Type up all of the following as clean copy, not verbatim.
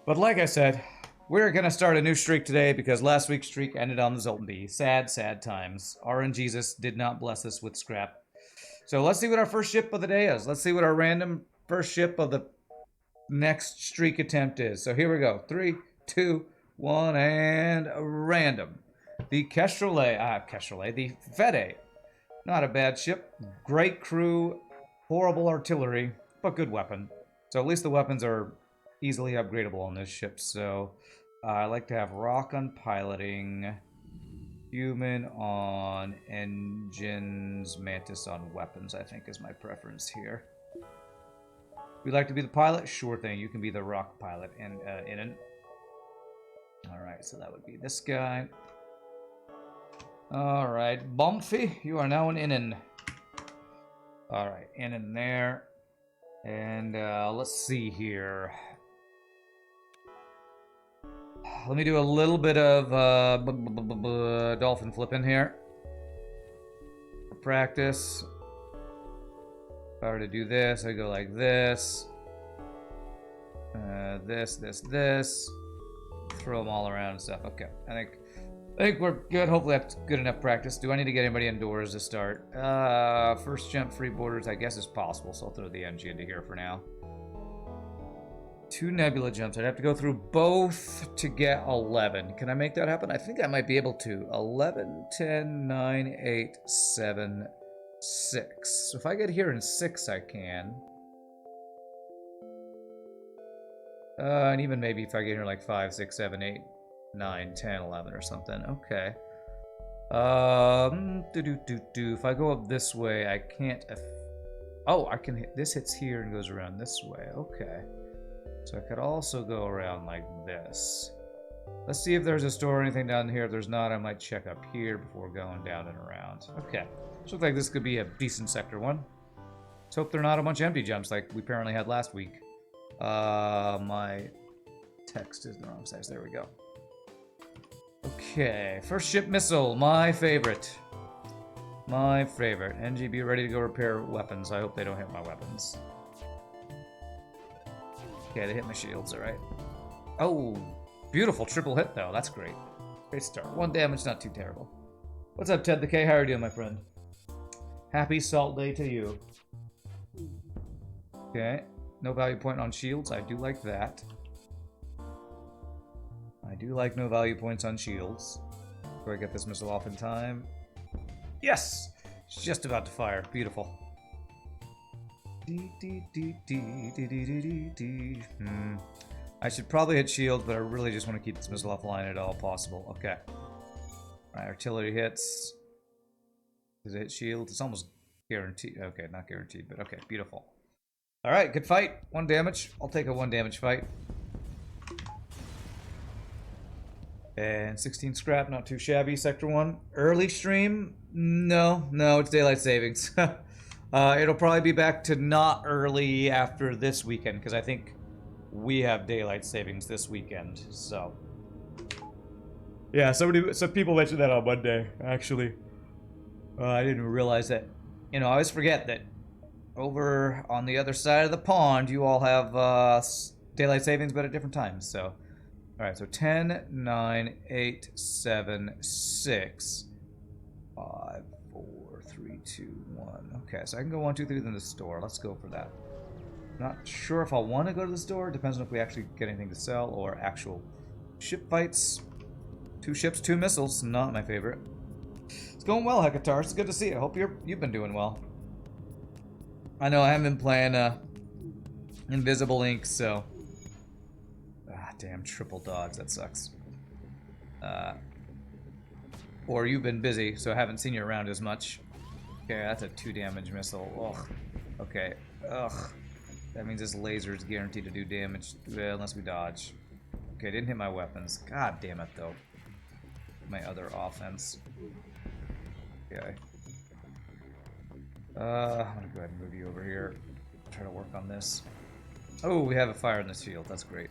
But like I said, we're gonna start a new streak today because last week's streak ended on the Zoltan B. Sad, sad times. RNGesus did not bless us with scrap. So let's see what our first ship of the day is. Let's see what our random first ship of the next streak attempt is. So here we go. 3, 2, 1, and random. The the Fede. Not a bad ship. Great crew, horrible artillery, but good weapon. So at least the weapons are easily upgradable on this ship. So I like to have rock on piloting, human on engines, mantis on weapons, I think is my preference here. Would you like to be the pilot? Sure thing. You can be the rock pilot and in. Alright, so that would be this guy. Alright, Bumpy, you are now an Innin. Alright, Innin there. And let's see here. Let me do a little bit of dolphin flipping here. For practice. If I were to do this, I go like this. This. Throw them all around and stuff. Okay, I think we're good. Hopefully that's good enough practice. Do I need to get anybody indoors to start? First jump free borders, I guess is possible, so I'll throw the NG into here for now. 2 nebula jumps. I'd have to go through both to get 11. Can I make that happen? I think I might be able to. 11, 10, 9, 8, 7, 6. So if I get here in 6, I can. And even maybe if I get here like 5, 6, 7, 8, 9, 10, 11 or something. Okay. If I go up this way, I can't... Oh, I can hit... This hits here and goes around this way. Okay. So I could also go around like this. Let's see if there's a store or anything down here. If there's not, I might check up here before going down and around. Okay. Looks like this could be a decent sector one. Let's hope they're not a bunch of empty jumps like we apparently had last week. My text is the wrong size. There we go. Okay, first ship missile, my favorite. My favorite. NGB ready to go repair weapons. I hope they don't hit my weapons. Okay, they hit my shields, alright. Oh, beautiful triple hit though. That's great. Great start. 1 damage, not too terrible. What's up, Ted the K? How are you doing, my friend? Happy Salt Day to you. Okay. No value point on shields. I do like that. I do like no value points on shields. Do I get this missile off in time? Yes! It's just about to fire. Beautiful. I should probably hit shields, but I really just want to keep this missile offline at all possible. Okay. Alright, artillery hits. Does it hit shields? It's almost guaranteed. Okay, not guaranteed, but okay, beautiful. Alright, good fight. 1 damage. I'll take a 1 damage fight. And 16 scrap, not too shabby. Sector 1. Early stream? No, it's daylight savings. It'll probably be back to not early after this weekend, because I think we have daylight savings this weekend, so. Yeah, some people mentioned that on Monday, actually. I didn't realize that. You know, I always forget that over on the other side of the pond, you all have daylight savings, but at different times. So, all right. So 10, 9, 8, 7, 6, 5, 4, 3, 2, 1. Okay, so I can go 1, 2, 3 in the store. Let's go for that. Not sure if I want to go to the store. Depends on if we actually get anything to sell or actual ship fights. 2 ships, 2 missiles. Not my favorite. It's going well, Hekatar. It's good to see you. I hope you've been doing well. I know I haven't been playing Invisible Ink, so... Ah, damn, triple dodge. That sucks. Or you've been busy, so I haven't seen you around as much. Okay, that's a 2 damage missile. Ugh. Okay. Ugh. That means this laser is guaranteed to do damage, unless we dodge. Okay, didn't hit my weapons. God damn it, though. My other offense. Okay. I'm gonna go ahead and move you over here. Try to work on this. Oh, we have a fire in this field. That's great.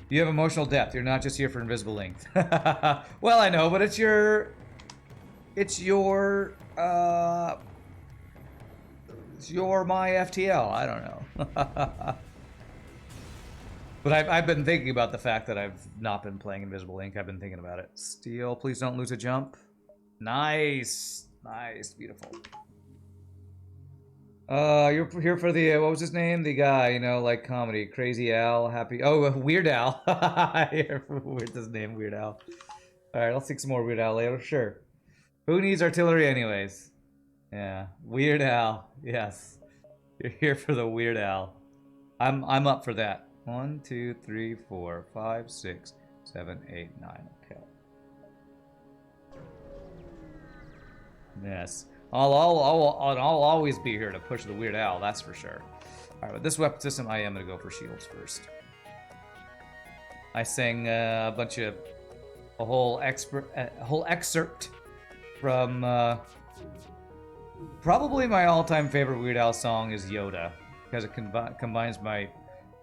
You have emotional depth. You're not just here for invisible length. Well, I know, but it's your my FTL. I don't know. But I've been thinking about the fact that I've not been playing Invisible Ink. I've been thinking about it. Steel, please don't lose a jump. Nice. Nice. Beautiful. You're here for the, what was his name? The guy, you know, like comedy. Crazy Al, Happy... Oh, Weird Al. What's his name? Weird Al. Alright, I'll see some more Weird Al later. Sure. Who needs artillery anyways? Yeah. Weird Al. Yes. You're here for the Weird Al. I'm up for that. 1, 2, 3, 4, 5, 6, 7, 8, 9. Okay. Yes. I'll always be here to push the Weird Al, that's for sure. Alright, with this weapon system, I am going to go for shields first. I sang a whole excerpt from probably my all-time favorite Weird Al song is Yoda, because it combines my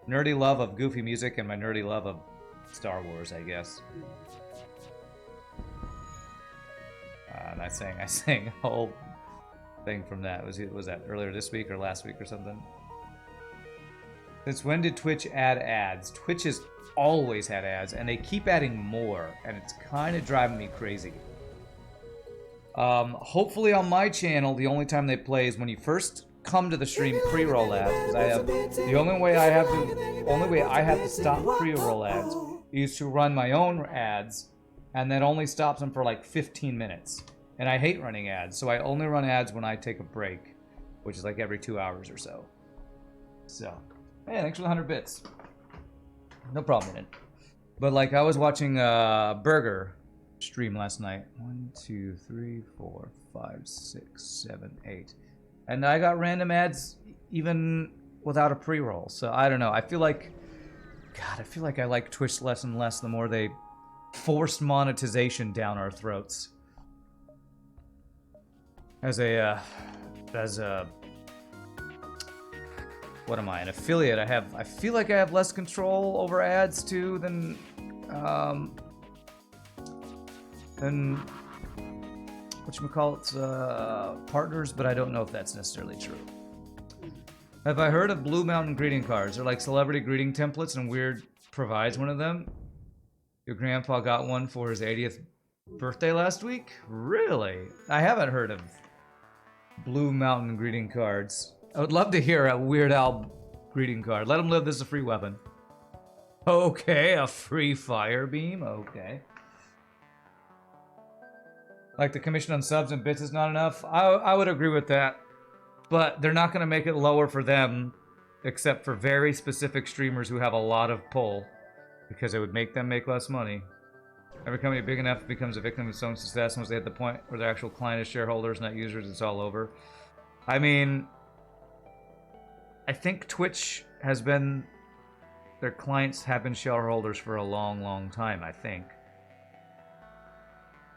nerdy love of goofy music and my nerdy love of Star Wars, I guess. And I sang a whole thing from that. Was that earlier this week or last week or something? Since when did Twitch add ads? Twitch has always had ads, and they keep adding more, and it's kind of driving me crazy. Hopefully on my channel, the only time they play is when you first come to the stream pre-roll ads, because I have the only way I have to stop pre-roll ads is to run my own ads, and that only stops them for like 15 minutes. And I hate running ads, so I only run ads when I take a break, which is like every 2 hours or so. So, hey, thanks for the 100 bits. No problem in it. But like, I was watching Burger stream last night. 1, 2, 3, 4, 5, 6, 7, 8. And I got random ads even without a pre-roll. So I don't know. I feel like I like Twitch less and less the more they forced monetization down our throats. As a what am I, an affiliate? I feel like I have less control over ads too than whatchamacallit, partners, but I don't know if that's necessarily true. Have I heard of Blue Mountain greeting cards? They're like celebrity greeting templates, and Weird provides one of them. Your grandpa got one for his 80th birthday last week? Really? I haven't heard of Blue Mountain greeting cards. I would love to hear a Weird Al greeting card. Let him live, this is a free weapon. Okay, a free fire beam? Okay. Like the commission on subs and bits is not enough? I would agree with that. But they're not going to make it lower for them, except for very specific streamers who have a lot of pull, because it would make them make less money. Every company big enough becomes a victim of its own success. Once they hit the point where their actual client is shareholders, not users, it's all over. I mean, I think Twitch has been... Their clients have been shareholders for a long, long time, I think.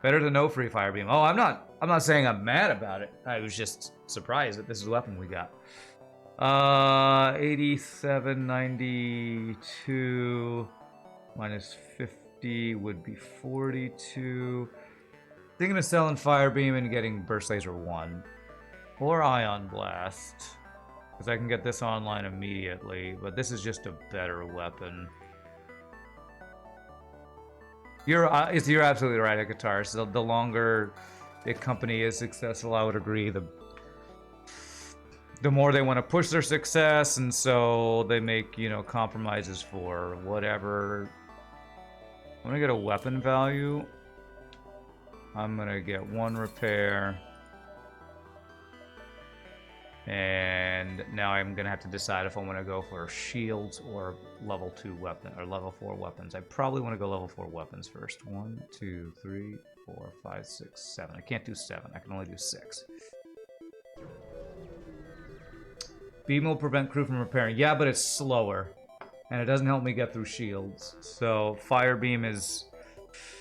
Better than no free fire beam. Oh, I'm not saying I'm mad about it. I was just surprised that this is the weapon we got. 8792 minus 50 would be 42. Thinking of selling fire beam and getting burst laser 1 or ion blast, because I can get this online immediately, but this is just a better weapon. You're absolutely right, Akatar. So the longer a company is successful, I would agree, the more they want to push their success, and so they make, you know, compromises for whatever. I'm gonna get a weapon value. I'm gonna get 1 repair. And now I'm gonna have to decide if I want to go for shields or level 2 weapon or level 4 weapons. I probably want to go level 4 weapons first. 1, 2, 3, 4, 5, 6, 7. I can't do 7. I can only do 6. Beam will prevent crew from repairing. Yeah, but it's slower, and it doesn't help me get through shields. So fire beam is,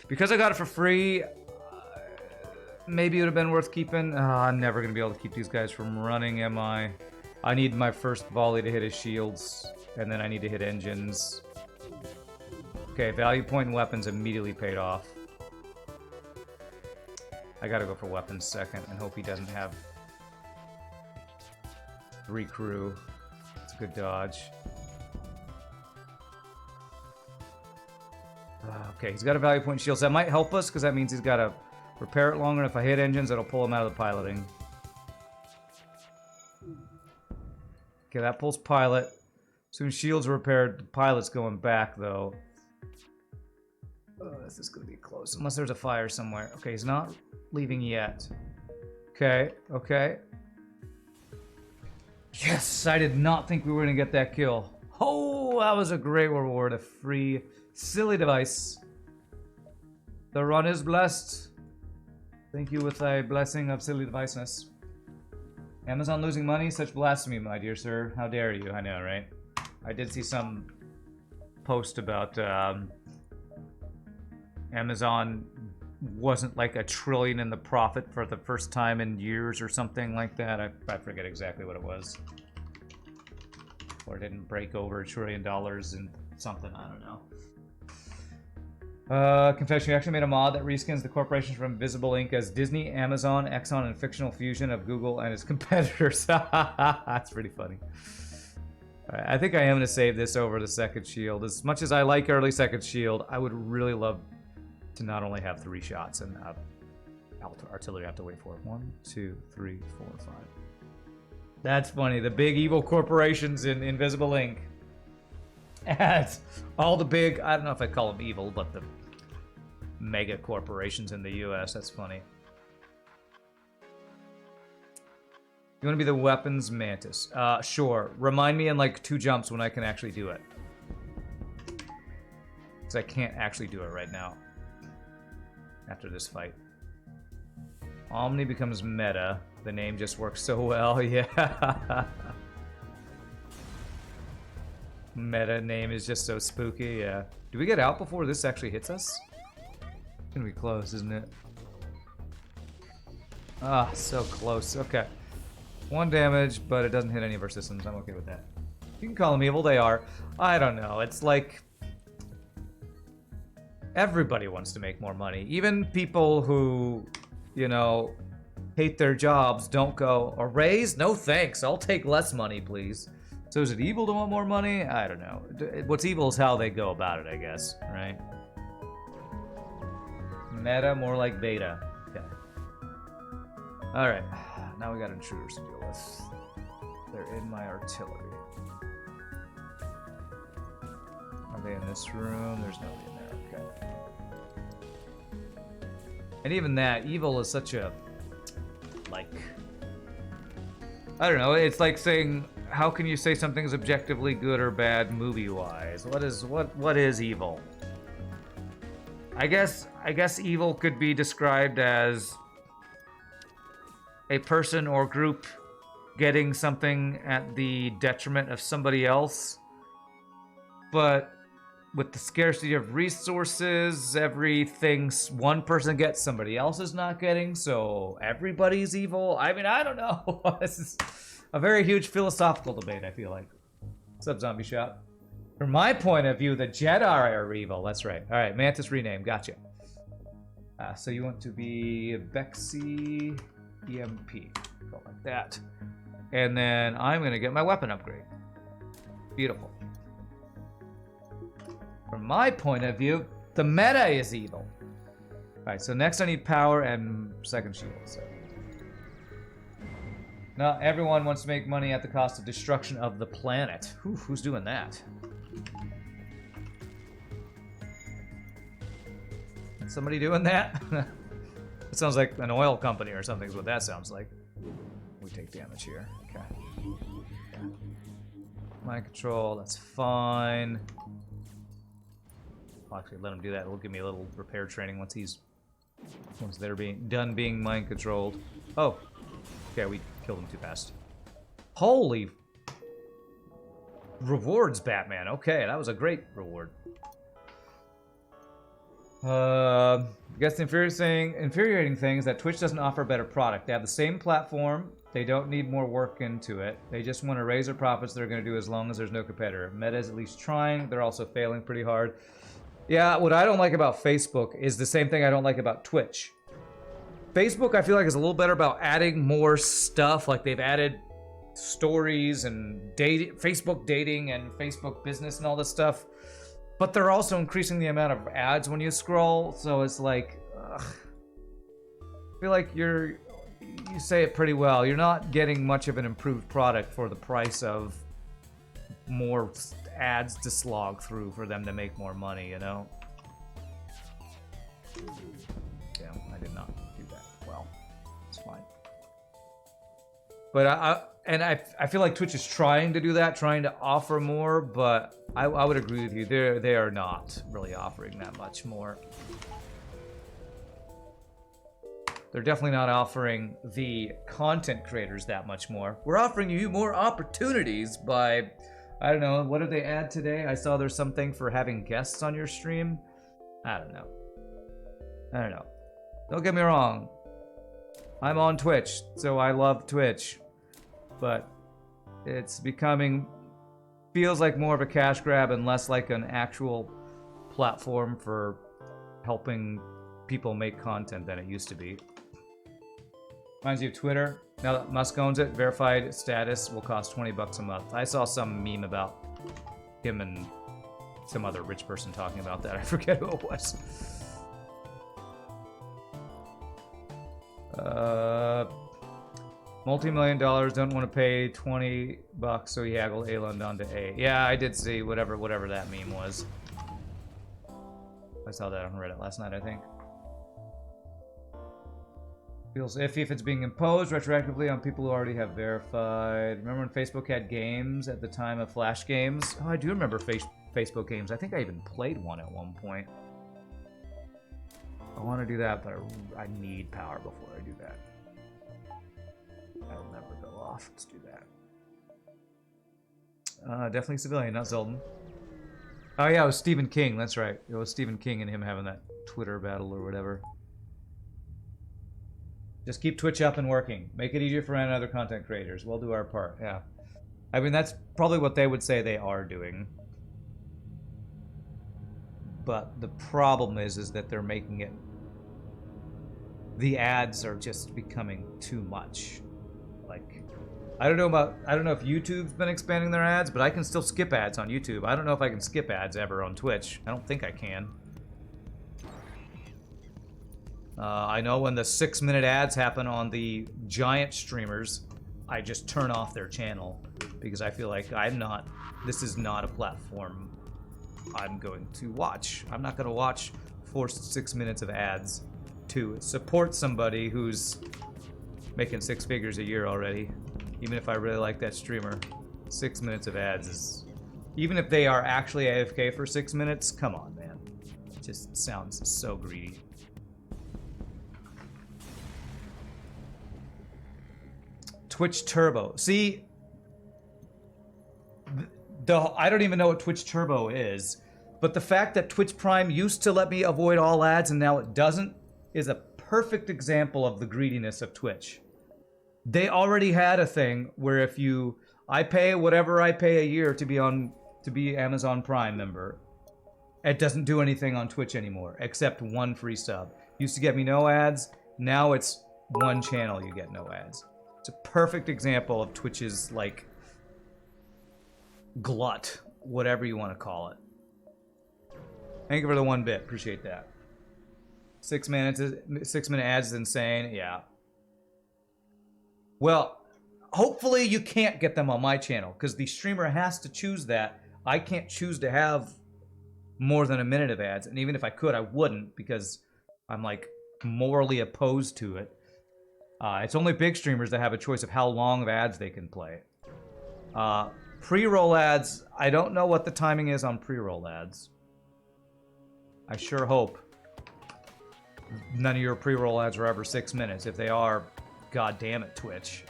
because I got it for free. Maybe it would have been worth keeping. I'm never going to be able to keep these guys from running, am I? I need my first volley to hit his shields, and then I need to hit engines. Okay, value point and weapons immediately paid off. I gotta go for weapons second and hope he doesn't have 3 crew. It's a good dodge. Okay, he's got a value point shield. So that might help us, because that means he's got to repair it longer. And if I hit engines, it'll pull him out of the piloting. Okay, that pulls pilot. As soon as shields are repaired, the pilot's going back, though. Oh, this is going to be close. Unless there's a fire somewhere. Okay, he's not leaving yet. Okay, okay. Yes, I did not think we were going to get that kill. Oh, that was a great reward. A free silly device. The run is blessed. Thank you with a blessing of silly deviceness. Amazon losing money? Such blasphemy, my dear sir. How dare you? I know, right? I did see some post about Amazon wasn't like $1 trillion in the profit for the first time in years or something like that. I forget exactly what it was. Or it didn't break over $1 trillion in something, I don't know. Confession, you actually made a mod that reskins the corporations from Visible Inc. as Disney, Amazon, Exxon, and fictional fusion of Google and its competitors. That's pretty funny. Alright, I think I am going to save this over the second shield. As much as I like early second shield, I would really love to not only have 3 shots and artillery I have to wait for. 1, 2, 3, 4, 5. That's funny. The big evil corporations in Invisible Inc. And all the big, I don't know if I call them evil, but the mega corporations in the US. That's funny. You want to be the weapons mantis? Sure. Remind me in like 2 jumps when I can actually do it. Because I can't actually do it right now. After this fight. Omni becomes meta. The name just works so well, yeah. Meta name is just so spooky, yeah. Do we get out before this actually hits us? It's gonna be close, isn't it? Ah, so close. Okay. 1 damage, but it doesn't hit any of our systems. I'm okay with that. You can call them evil, they are. I don't know. It's like everybody wants to make more money. Even people who, you know, hate their jobs don't go, a raise? No thanks. I'll take less money, please. So is it evil to want more money? I don't know. What's evil is how they go about it, I guess, right? Meta, more like beta. Okay. Alright. Now we got intruders to deal with. They're in my artillery. Are they in this room? There's nobody in there. Okay. And even that, evil is such a, like, I don't know, it's like saying, how can you say something's objectively good or bad movie-wise? What is evil? I guess evil could be described as a person or group getting something at the detriment of somebody else. But with the scarcity of resources, everything one person gets, somebody else is not getting, so everybody's evil. I mean, I don't know. This is a very huge philosophical debate, I feel like. What's up, Zombie Shop? From my point of view, the Jedi are evil. That's right. All right, Mantis rename. Gotcha. So you want to be Bexy EMP. Go like that. And then I'm going to get my weapon upgrade. Beautiful. From my point of view, the meta is evil. Alright, so next I need power and second shield. So. Now, everyone wants to make money at the cost of destruction of the planet. Who's doing that? Somebody doing that? It sounds like an oil company or something is what that sounds like. We take damage here. Okay. Mind control, that's fine. I'll actually let him do that. It'll give me a little repair training once they're done being mind controlled. Oh. Okay, we killed him too fast. Holy rewards, Batman. Okay, that was a great reward. I guess the infuriating thing is that Twitch doesn't offer a better product. They have the same platform. They don't need more work into it. They just want to raise their profits. They're going to do as long as there's no competitor. Meta is at least trying. They're also failing pretty hard. Yeah, what I don't like about Facebook is the same thing I don't like about Twitch. Facebook, I feel like, is a little better about adding more stuff. Like, they've added stories and Facebook dating and Facebook business and all this stuff. But they're also increasing the amount of ads when you scroll, so it's like, ugh. I feel like you say it pretty well. You're not getting much of an improved product for the price of more ads to slog through for them to make more money, you know? Damn, I did not do that well. It's fine. But I feel like Twitch is trying to do that, trying to offer more, but I would agree with you. They are not really offering that much more. They're definitely not offering the content creators that much more. We're offering you more opportunities by, I don't know, what did they add today? I saw there's something for having guests on your stream. I don't know. Don't get me wrong. I'm on Twitch, so I love Twitch. But it's feels like more of a cash grab and less like an actual platform for helping people make content than it used to be. Reminds you of Twitter. Now that Musk owns it, verified status will cost $20 a month. I saw some meme about him and some other rich person talking about that. I forget who it was. Multi-million dollars, don't want to pay $20, so he haggled Elon down to A. Yeah, I did see whatever that meme was. I saw that on Reddit last night, I think. Feels iffy if it's being imposed retroactively on people who already have verified. Remember when Facebook had games at the time of Flash games? Oh, I do remember Facebook games. I think I even played one at one point. I want to do that, but I need power before I do that. That'll never go off. Let's do that. Definitely civilian, not Zelden. Oh yeah, it was Stephen King. That's right. It was Stephen King and him having that Twitter battle or whatever. Just keep Twitch up and working. Make it easier for other content creators. We'll do our part. Yeah. I mean, that's probably what they would say they are doing. But the problem is that they're making it... The ads are just becoming too much. Like, I don't know if YouTube's been expanding their ads, but I can still skip ads on YouTube. I don't know if I can skip ads ever on Twitch. I don't think I can. I know when the 6-minute ads happen on the giant streamers, I just turn off their channel because I feel like this is not a platform I'm going to watch. I'm not going to watch forced 6 minutes of ads to support somebody who's making 6 figures a year already. Even if I really like that streamer, 6 minutes of ads is... Even if they are actually AFK for 6 minutes, come on, man. It just sounds so greedy. Twitch Turbo. See, I don't even know what Twitch Turbo is, but the fact that Twitch Prime used to let me avoid all ads and now it doesn't is a perfect example of the greediness of Twitch. They already had a thing where I pay whatever I pay a year to be Amazon Prime member. It doesn't do anything on Twitch anymore except one free sub. Used to get me no ads. Now it's one channel you get no ads. It's a perfect example of Twitch's, like, glut, whatever you want to call it. Thank you for the 1 bit. Appreciate that. 6 minute ads is insane. Yeah. Well, hopefully you can't get them on my channel because the streamer has to choose that. I can't choose to have more than a minute of ads, and even if I could, I wouldn't because I'm, like, morally opposed to it. It's only big streamers that have a choice of how long of ads they can play. Pre-roll ads, I don't know what the timing is on pre-roll ads. I sure hope none of your pre-roll ads are ever 6 minutes. If they are, god damn it, Twitch.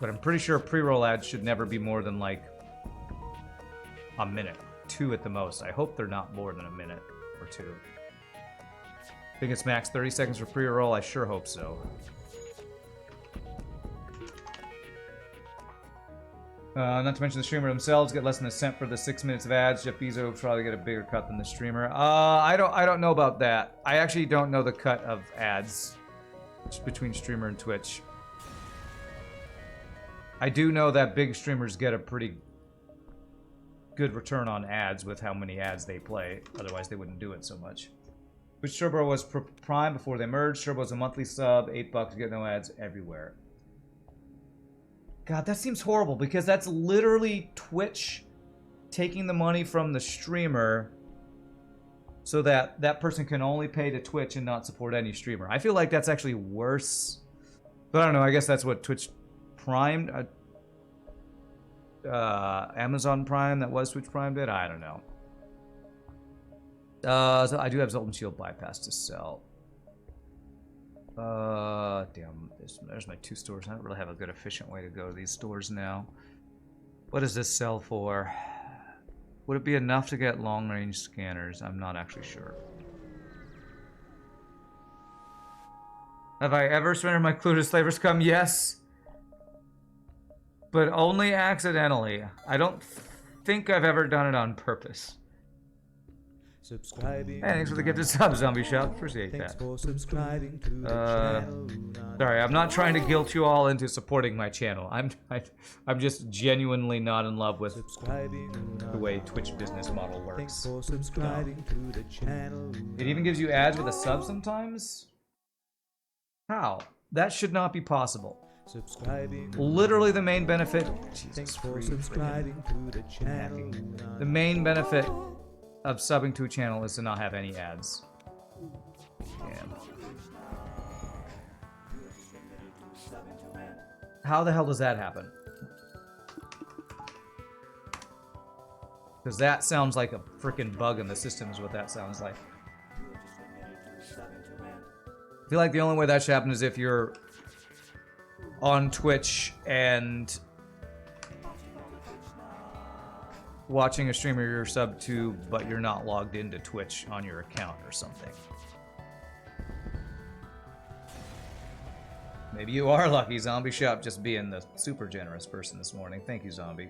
But I'm pretty sure pre-roll ads should never be more than, like, a minute. 2 at the most. I hope they're not more than a minute or 2. I think it's max 30 seconds for pre-roll. I sure hope so. Not to mention the streamer themselves get less than a cent for the 6 minutes of ads. Jeff Bezos will probably get a bigger cut than the streamer. I don't know about that. I actually don't know the cut of ads between streamer and Twitch. I do know that big streamers get a pretty good return on ads with how many ads they play. Otherwise, they wouldn't do it so much. Twitch Turbo was Prime before they merged. Turbo's a monthly sub, $8, get no ads everywhere. God, that seems horrible because that's literally Twitch taking the money from the streamer so that that person can only pay to Twitch and not support any streamer. I feel like that's actually worse. But I don't know, I guess that's what Twitch Prime, Amazon Prime, that was Twitch Prime did? I don't know. So I do have Zoltan Shield Bypass to sell. Damn, there's my 2 stores. I don't really have a good efficient way to go to these stores now. What does this sell for? Would it be enough to get long-range scanners? I'm not actually sure. Have I ever surrendered my clue to Slaver's Come? Yes. But only accidentally. I don't think I've ever done it on purpose. Subscribing. Hey, thanks for the gifted sub, Zombie Shop. Appreciate that. For subscribing to the channel. Sorry, I'm not trying to guilt you all into supporting my channel. I'm just genuinely not in love with the way Twitch business model works. For subscribing to the channel. It even gives you ads with a sub sometimes? How? That should not be possible. Literally the main benefit. Jesus, for subscribing to the channel. The main benefit of subbing to a channel is to not have any ads. Damn. How the hell does that happen? Because that sounds like a freaking bug in the system is what that sounds like. I feel like the only way that should happen is if you're on Twitch and watching a streamer you're subbed to, but you're not logged into Twitch on your account or something. Maybe you are lucky, Zombie Shop, just being the super generous person this morning. Thank you, Zombie.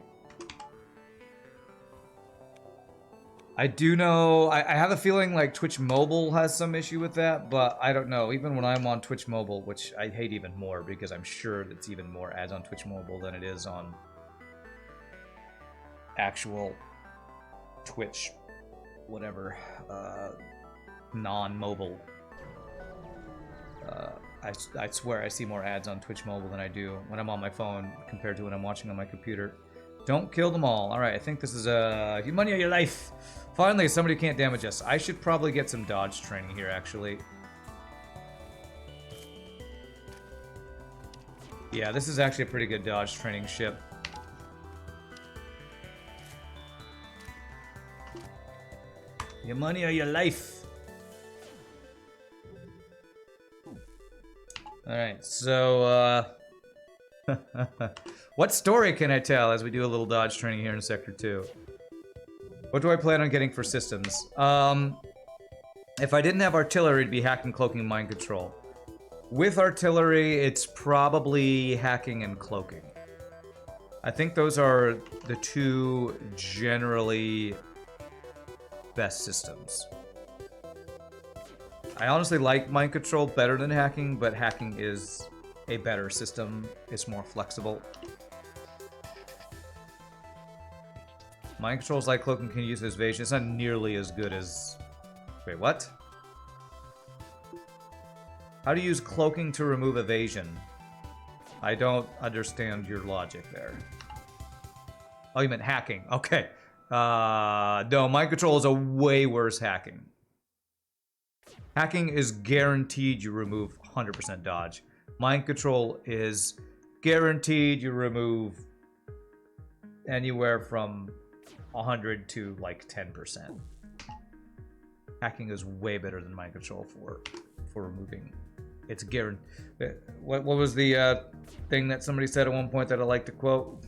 I do know, I have a feeling like Twitch Mobile has some issue with that, but I don't know. Even when I'm on Twitch Mobile, which I hate even more because I'm sure it's even more ads on Twitch Mobile than it is on actual Twitch, whatever, non-mobile. I swear I see more ads on Twitch Mobile than I do when I'm on my phone compared to when I'm watching on my computer. Don't kill them all. Alright, I think this is your money or your life. Finally, somebody can't damage us. I should probably get some dodge training here, actually. Yeah, this is actually a pretty good dodge training ship. Your money or your life. Alright, so, what story can I tell as we do a little dodge training here in Sector 2? What do I plan on getting for systems? If I didn't have artillery, it'd be hacking, cloaking, and mind control. With artillery, it's probably hacking and cloaking. I think those are the 2 generally best systems. I honestly like mind control better than hacking, but hacking is a better system. It's more flexible. Mind control is like cloaking, can use as evasion. It's not nearly as good as... Wait, what? How do you use cloaking to remove evasion? I don't understand your logic there. Oh, you meant hacking. Okay. No, mind control is a way worse hacking. Hacking is guaranteed you remove 100% dodge. Mind control is guaranteed you remove anywhere from 100 to like 10%. Hacking is way better than mind control for removing. It's guaranteed. What was the thing that somebody said at one point that I like to quote?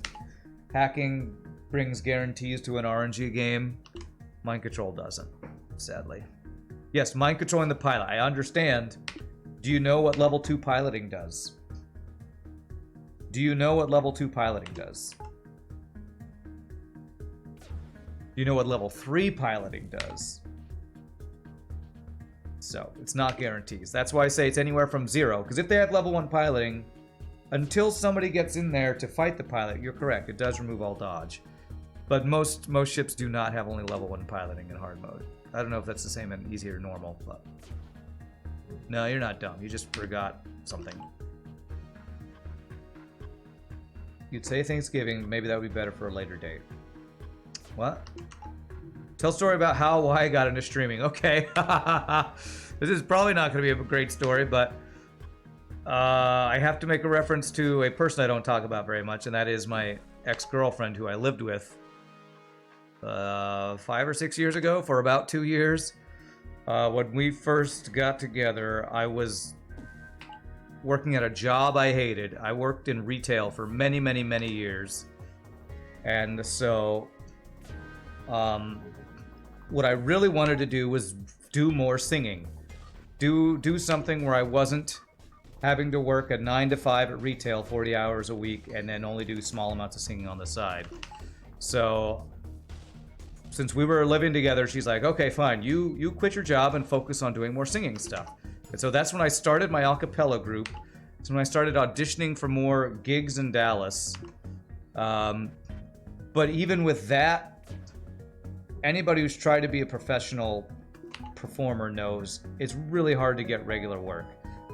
Hacking brings guarantees to an RNG game. Mind control doesn't, sadly. Yes, mind controlling the pilot. I understand. Do you know what level 2 piloting does? Do you know what level 2 piloting does? Do you know what level 3 piloting does? So, it's not guarantees. That's why I say it's anywhere from 0. Because if they have level 1 piloting, until somebody gets in there to fight the pilot, you're correct. It does remove all dodge. But most ships do not have only level 1 piloting in hard mode. I don't know if that's the same in easy or normal, but... No, you're not dumb. You just forgot something. You'd say Thanksgiving. Maybe that would be better for a later date. What? Tell a story about how, why I got into streaming. Okay. This is probably not going to be a great story, but... I have to make a reference to a person I don't talk about very much, and that is my ex-girlfriend who I lived with 5 or 6 years ago for about 2 years. When we first got together, I was working at a job I hated. I worked in retail for many, many, many years. And so, what I really wanted to do was do more singing. Do something where I wasn't having to work a 9 to 5 at retail 40 hours a week and then only do small amounts of singing on the side. So since we were living together, she's like, okay, fine, you quit your job and focus on doing more singing stuff. And so that's when I started my acapella group. That's when I started auditioning for more gigs in Dallas. But even with that, anybody who's tried to be a professional performer knows it's really hard to get regular work.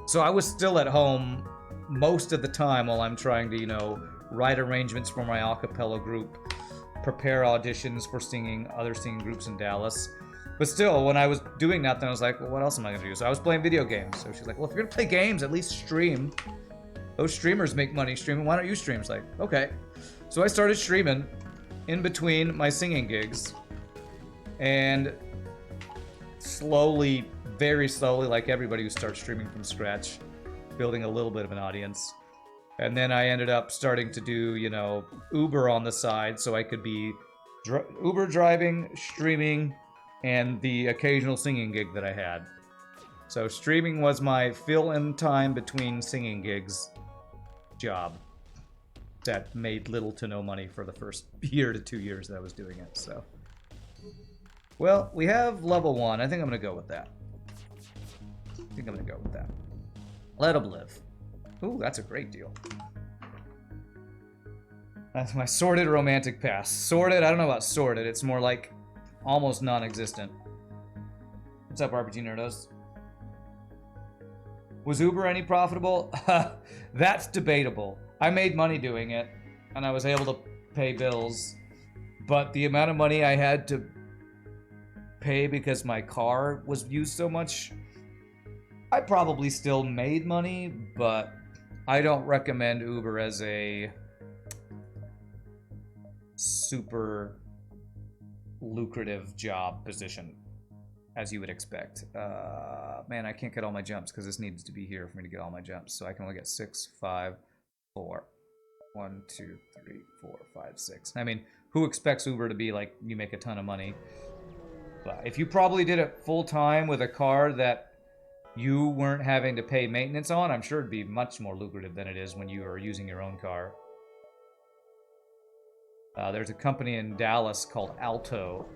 So I was still at home most of the time while I'm trying to, you know, write arrangements for my a cappella group, prepare auditions for other singing groups in Dallas. But still, when I was doing that, then I was like, well, what else am I going to do? So I was playing video games. So she's like, well, if you're going to play games, at least stream. Those streamers make money streaming. Why don't you stream? It's like, okay. So I started streaming in between my singing gigs. And slowly, very slowly, like everybody who starts streaming from scratch, building a little bit of an audience. And then I ended up starting to do, you know, Uber on the side, so I could be Uber driving, streaming, and the occasional singing gig that I had. So streaming was my fill-in time between singing gigs job that made little to no money for the first year to 2 years that I was doing it, so. Well, we have level 1. I think I'm going to go with that. Let 'em live. Ooh, that's a great deal. That's my sorted romantic past. Sorted? I don't know about sorted. It's more like almost non-existent. What's up, RPG Nerdos? Was Uber any profitable? That's debatable. I made money doing it, and I was able to pay bills. But the amount of money I had to pay because my car was used so much, I probably still made money, but I don't recommend Uber as a super lucrative job position, as you would expect. Man, I can't get all my jumps because this needs to be here for me to get all my jumps. So I can only get 6, 5, 4. 1, 2, 3, 4, 5, 6. I mean, who expects Uber to be like, you make a ton of money? But if you probably did it full time with a car that you weren't having to pay maintenance on, I'm sure it'd be much more lucrative than it is when you are using your own car. There's a company in Dallas called Alto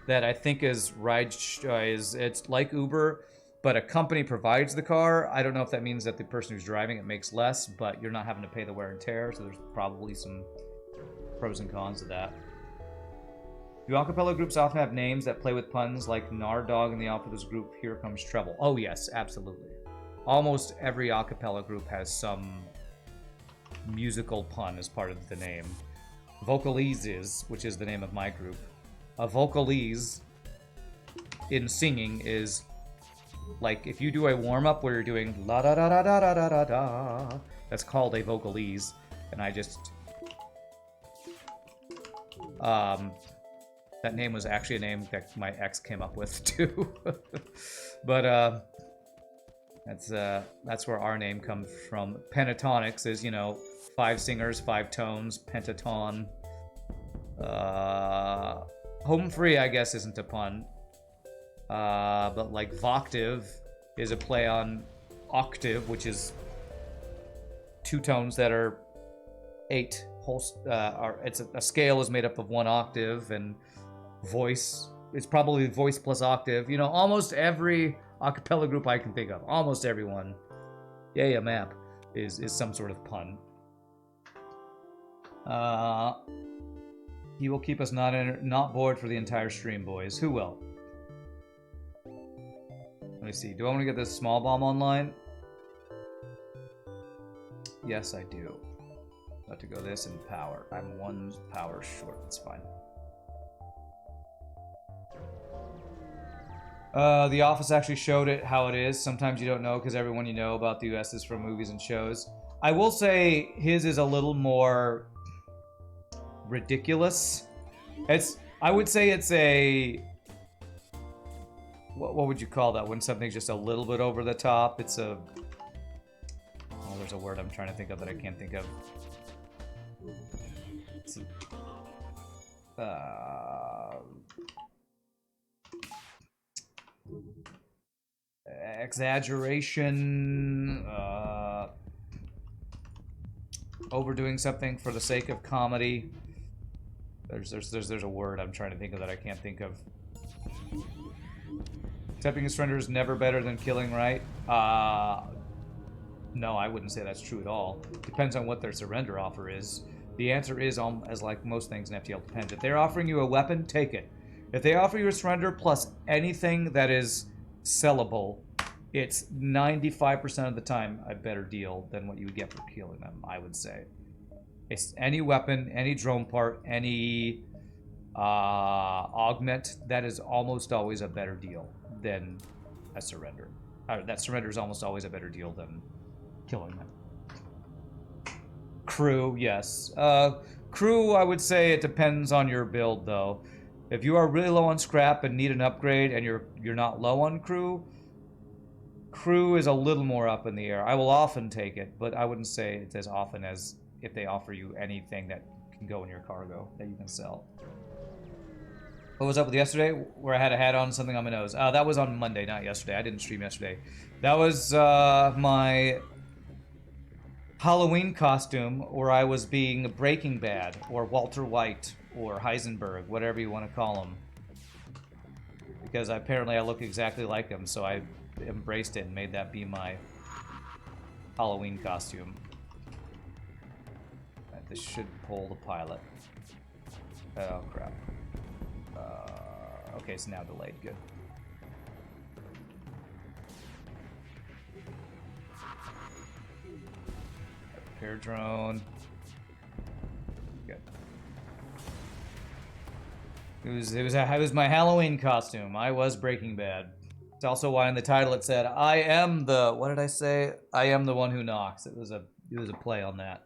that I think is it's like Uber, but a company provides the car. I don't know if that means that the person who's driving it makes less, but you're not having to pay the wear and tear, so there's probably some pros and cons to that. Do acapella groups often have names that play with puns, like Nardog in the Alpha's group Here Comes Trouble? Oh yes, absolutely. Almost every acapella group has some musical pun as part of the name. Vocalizes, which is the name of my group. A vocalize in singing is like if you do a warm-up where you're doing la da da da da da da da da, that's called a vocalize, and I just that name was actually a name that my ex came up with too. But that's where our name comes from. Pentatonics is, you know, 5 singers, 5 tones, pentaton. Home free, I guess, isn't a pun. But like voctave is a play on octave, which is 2 tones that are 8 whole. It's a scale is made up of 1 octave, and voice. It's probably voice plus octave. You know, almost every acapella group I can think of, almost everyone, yeah, map is some sort of pun. He will keep us not bored for the entire stream, boys. Who will? Let me see. Do I want to get this small bomb online? Yes, I do. About to go this and power. I'm 1 power short. That's fine. The Office actually showed it how it is. Sometimes you don't know because everyone you know about the US is from movies and shows. I will say his is a little more ridiculous. I would say it's a... What would you call that when something's just a little bit over the top? It's a... Oh, there's a word I'm trying to think of that I can't think of. It's a... exaggeration, overdoing something for the sake of comedy. There's a word I'm trying to think of that I can't think of. Accepting a surrender is never better than killing, right? No, I wouldn't say that's true at all. Depends on what their surrender offer is. The answer is, as like most things in FTL, depends. If they're offering you a weapon, take it. If they offer you a surrender plus anything that is sellable, it's 95% of the time a better deal than what you would get for killing them, I would say. It's any weapon, any drone part, any augment, that is almost always a better deal than a surrender. That surrender is almost always a better deal than killing them. Crew, yes. Crew, I would say it depends on your build, though. If you are really low on scrap and need an upgrade and you're not low on crew, crew is a little more up in the air. I will often take it, but I wouldn't say it's as often as if they offer you anything that can go in your cargo that you can sell. What was up with yesterday where I had a hat on, something on my nose? That was on Monday, not yesterday. I didn't stream yesterday. That was my Halloween costume where I was being Breaking Bad or Walter White or Heisenberg, whatever you want to call him. Because apparently I look exactly like him, so I embraced it and made that be my Halloween costume. This should pull the pilot. Oh, crap. Okay, it's now delayed. Good. Repair drone. Good. It was my Halloween costume. I was Breaking Bad. It's also why in the title it said, "I am the..." What did I say? "I am the one who knocks." It was a play on that.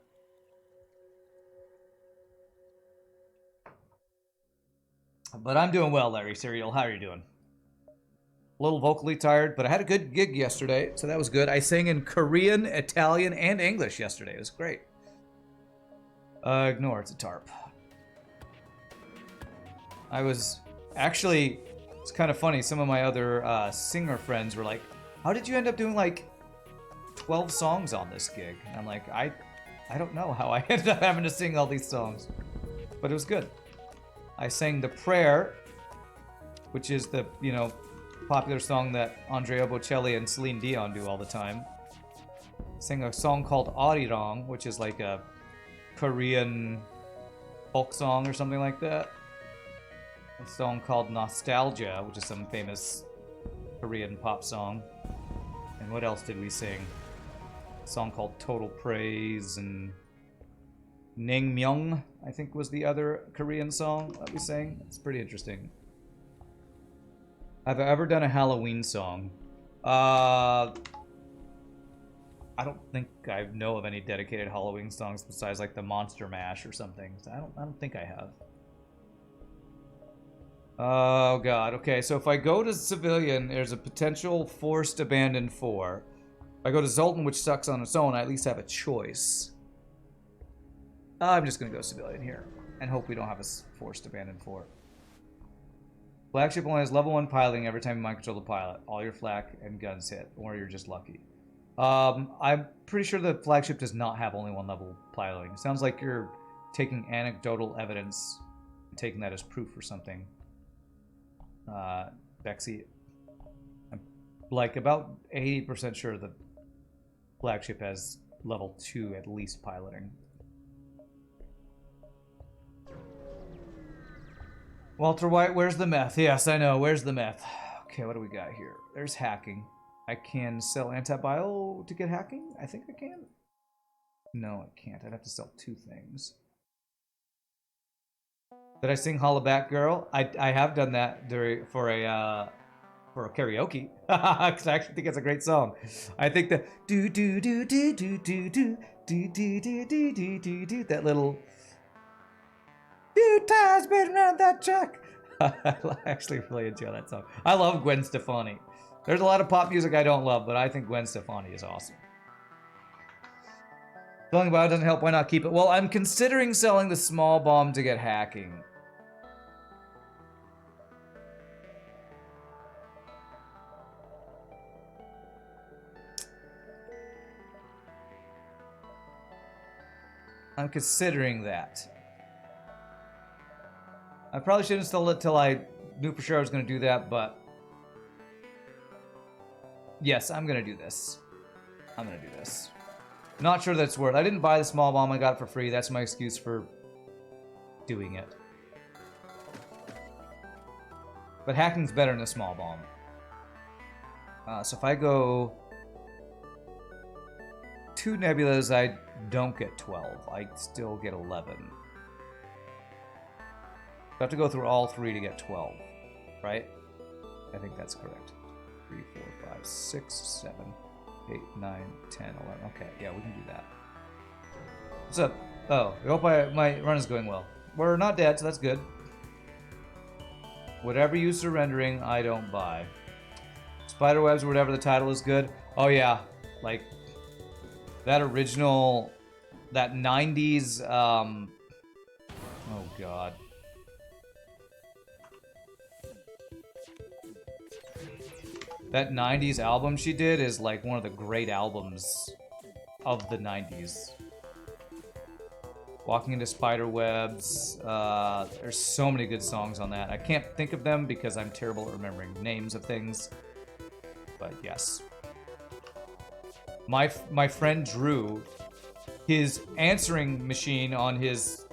But I'm doing well, Larry Serial. How are you doing? A little vocally tired, but I had a good gig yesterday, so that was good. I sang in Korean, Italian, and English yesterday. It was great. Ignore, it's a tarp. I was... Actually, it's kind of funny. Some of my other singer friends were like, "How did you end up doing, like, 12 songs on this gig?" And I'm like, I don't know how I ended up having to sing all these songs. But it was good. I sang The Prayer, which is the, you know, popular song that Andrea Bocelli and Celine Dion do all the time. I sang a song called Arirang, which is like a Korean folk song or something like that. A song called Nostalgia, which is some famous Korean pop song. And what else did we sing? A song called Total Praise, and Naengmyeong, I think, was the other Korean song that we sang. It's pretty interesting. Have I ever done a Halloween song? I don't think I know of any dedicated Halloween songs besides like the Monster Mash or something. So I don't think I have. Oh god. Okay, so if I go to civilian, there's a potential forced abandoned 4. If I go to Zoltan, which sucks on its own, I at least have a choice. I'm just gonna go civilian here and hope we don't have a forced abandoned 4. Flagship only has level 1 piloting every time you mind control the pilot. All your flak and guns hit, or you're just lucky. I'm pretty sure the flagship does not have only 1 level piloting. Sounds like you're taking anecdotal evidence and taking that as proof or something. Bexy, I'm like about 80% sure the flagship has level 2 at least piloting. Walter White, where's the meth? Yes, I know. Where's the meth? Okay, what do we got here? There's hacking. I can sell antibio to get hacking? I think I can. No, I can't. I'd have to sell 2 things. Did I sing Holla Back Girl? I have done that for a karaoke. Because I actually think it's a great song. I think the do do do do do do do do do do do do do do that little few times been around that track. I actually really enjoy that song. I love Gwen Stefani. There's a lot of pop music I don't love, but I think Gwen Stefani is awesome. Selling bio doesn't help, why not keep it? Well, I'm considering selling the small bomb to get hacking. I'm considering that. I probably shouldn't install it till I knew for sure I was going to do that, but yes, I'm going to do this. I'm going to do this. Not sure that's worth. I didn't buy the small bomb. I got it for free. That's my excuse for doing it. But hacking's better than a small bomb. So if I go 2 nebulas, I don't get 12. I still get 11. I have to go through all 3 to get 12, right? I think that's correct. 3, 4, 5, 6, 7, 8, 9, 10, 11. Okay, yeah, we can do that. What's up? Oh, I hope my run is going well. We're not dead, so that's good. Whatever you surrendering, I don't buy. Spiderwebs or whatever the title is good. Oh yeah, like that original, that 90s, oh god. That 90s album she did is like one of the great albums of the 90s. Walking into Spiderwebs. There's so many good songs on that. I can't think of them because I'm terrible at remembering names of things. But yes. My friend Drew, his answering machine on his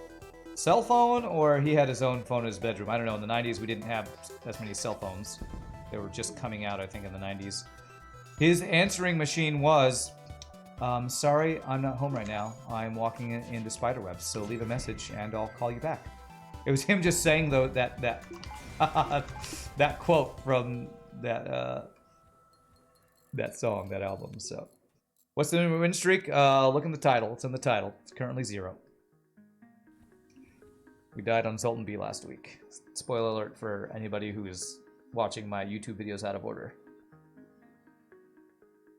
cell phone, or he had his own phone in his bedroom. I don't know. In the 90s, we didn't have as many cell phones. They were just coming out, I think, in the 90s. His answering machine was, sorry, I'm not home right now. I'm walking into Spiderwebs, so leave a message and I'll call you back. It was him just saying, though, that that quote from that song, that album. So, what's the win streak? Look in the title. It's in the title. It's currently 0. We died on Sultan B last week. Spoiler alert for anybody who is watching my YouTube videos out of order.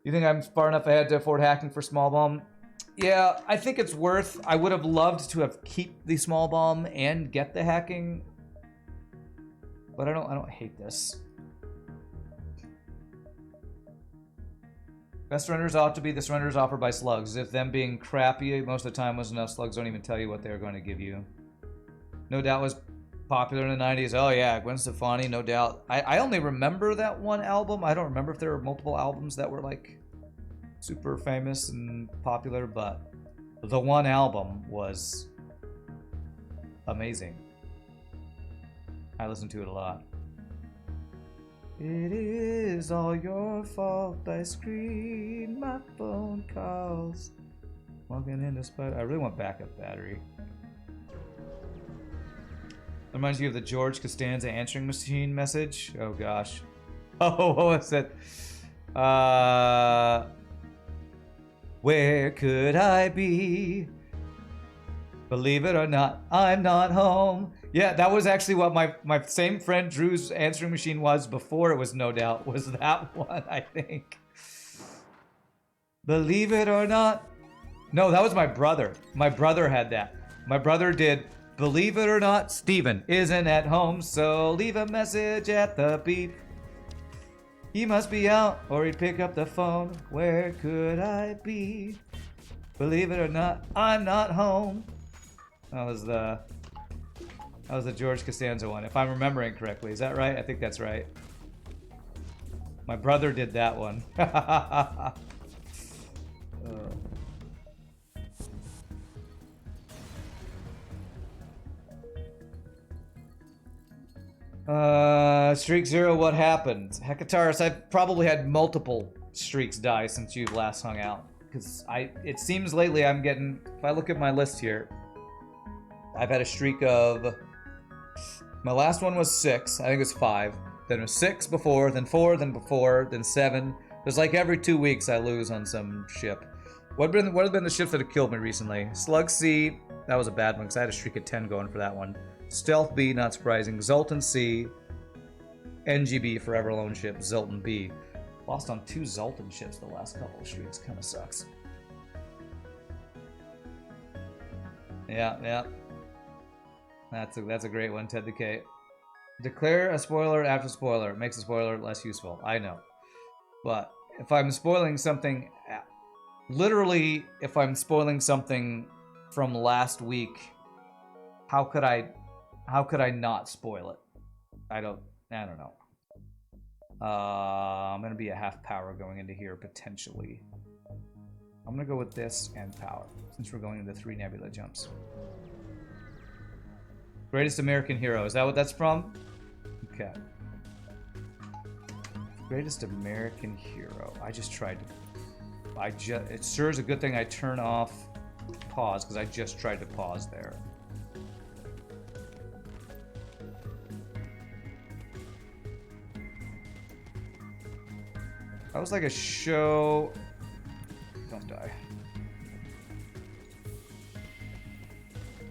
You think I'm far enough ahead to afford hacking for small bomb? Yeah, I think it's worth. I would have loved to have keep the small bomb and get the hacking, but I don't hate this. Best surrenders ought to be the surrenders offered by slugs. If them being crappy most of the time was enough, slugs don't even tell you what they're going to give you. No Doubt was popular in the 90s. Oh yeah, Gwen Stefani, No Doubt. I only remember that one album. I don't remember if there were multiple albums that were like super famous and popular, but the one album was amazing. I listened to it a lot. It is all your fault. I screen my phone calls. Walking into Spider. I really want backup battery. Reminds you of the George Costanza answering machine message. Oh gosh. Oh, what was it? Where could I be? Believe it or not, I'm not home. Yeah, that was actually what my same friend Drew's answering machine was before it was No Doubt. Was that one, I think. Believe it or not. No, that was my brother. My brother had that. My brother did. Believe it or not, Steven isn't at home, so leave a message at the beep. He must be out, or he'd pick up the phone. Where could I be? Believe it or not, I'm not home. That was the George Costanza one, if I'm remembering correctly. Is that right? I think that's right. My brother did that one. Streak 0, what happened? Hecataurus, I've probably had multiple streaks die since you've last hung out. Because it seems lately I'm getting, if I look at my list here, I've had a streak of, my last one was 6, I think it was 5. Then it was 6 before, then 4, then before, then 7. There's like every 2 weeks I lose on some ship. What have been the ships that have killed me recently? Slug C, that was a bad one because I had a streak of 10 going for that one. Stealth B, not surprising. Zoltan C, NGB, Forever Alone ship, Zoltan B. Lost on 2 Zoltan ships the last couple of streaks, kind of sucks. Yeah. That's a great one, Ted the K. Declare a spoiler after spoiler. It makes a spoiler less useful. I know. But if I'm spoiling something, literally, if I'm spoiling something from last week, how could I not spoil it? I don't know. I'm gonna be a half power going into here potentially. I'm gonna go with this and power since we're going into 3 nebula jumps. Greatest American hero, is that what that's from? Okay. Greatest American hero. I just tried to. It sure is a good thing I turn off pause because I just tried to pause there. That was like a show. Don't die.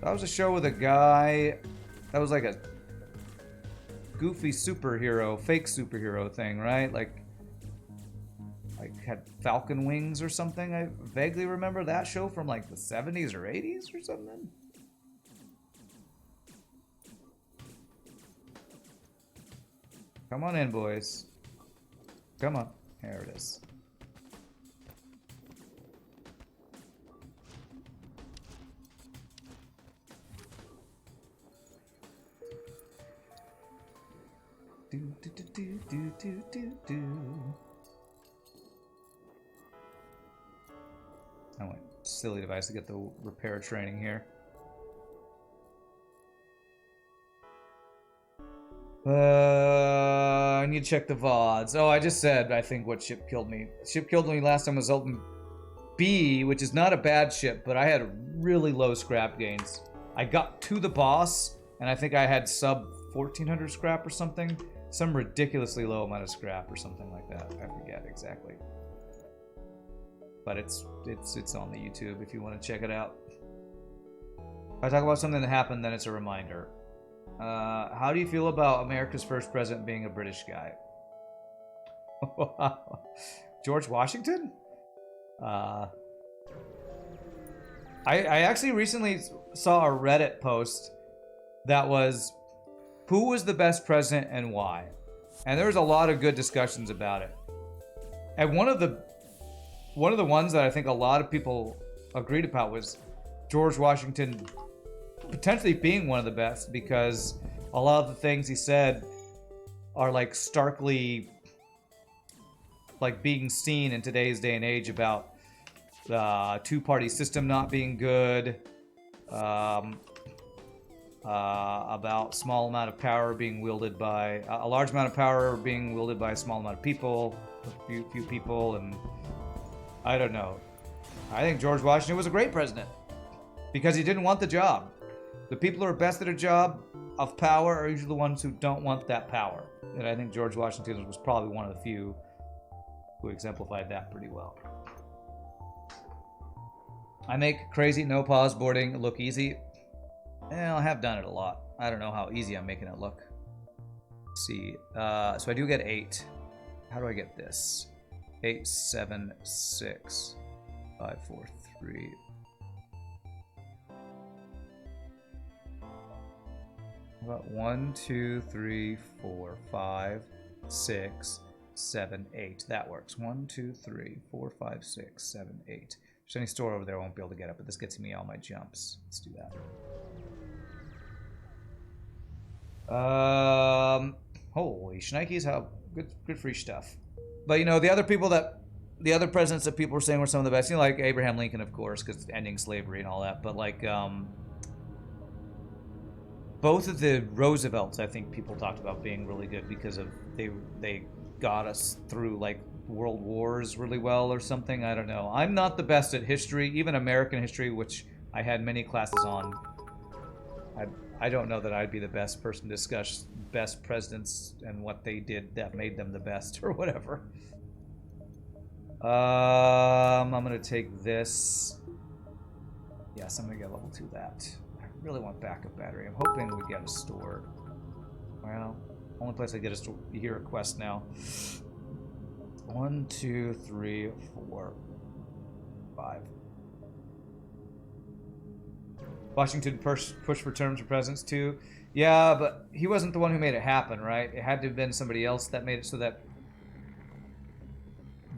That was a show with a guy. That was like a goofy superhero, fake superhero thing, right? Like had falcon wings or something. I vaguely remember that show from like the 70s or 80s or something. Come on in, boys. Come on. There it is. I went silly device to get the repair training here. I need to check the VODs. Oh, I just said, I think, what ship killed me. Ship killed me last time was Zoltan B, which is not a bad ship, but I had really low scrap gains. I got to the boss, and I think I had sub 1400 scrap or something. Some ridiculously low amount of scrap or something like that. I forget exactly. But it's on the YouTube if you want to check it out. If I talk about something that happened, then it's a reminder. How do you feel about America's first president being a British guy? George Washington? I actually recently saw a Reddit post that was, who was the best president and why? And there was a lot of good discussions about it. And one of the ones that I think a lot of people agreed about was George Washington potentially being one of the best, because a lot of the things he said are like starkly like being seen in today's day and age about the two-party system not being good, about small amount of power being wielded by a large amount of power being wielded by a small amount of people, a few people, and I don't know. I think George Washington was a great president because he didn't want the job. The people who are best at a job of power are usually the ones who don't want that power. And I think George Washington was probably one of the few who exemplified that pretty well. I make crazy no pause boarding look easy. I have done it a lot. I don't know how easy I'm making it look. Let's see. So I do get 8. How do I get this? 8, 7, 6, 5, 4, 3. About 1, 2, 3, 4, 5, 6, 7, 8. That works. 1, 2, 3, 4, 5, 6, 7, 8. If there's any store over there, I won't be able to get it, but this gets me all my jumps. Let's do that. Holy shnikes, how good free stuff. But you know, the other presidents that people were saying were some of the best, you know, like Abraham Lincoln, of course, because ending slavery and all that. But like, both of the Roosevelts, I think people talked about being really good because of they got us through like world wars really well or something. I don't know. I'm not the best at history, even American history, which I had many classes on. I don't know that I'd be the best person to discuss best presidents and what they did that made them the best or whatever. I'm gonna take this. Yes, I'm gonna get level 2 that. I really want backup battery. I'm hoping we get a store. Well, only place I get is to hear a quest now. 1, 2, 3, 4, 5. Washington push for terms for presidents too. Yeah, but he wasn't the one who made it happen, right? It had to have been somebody else that made it so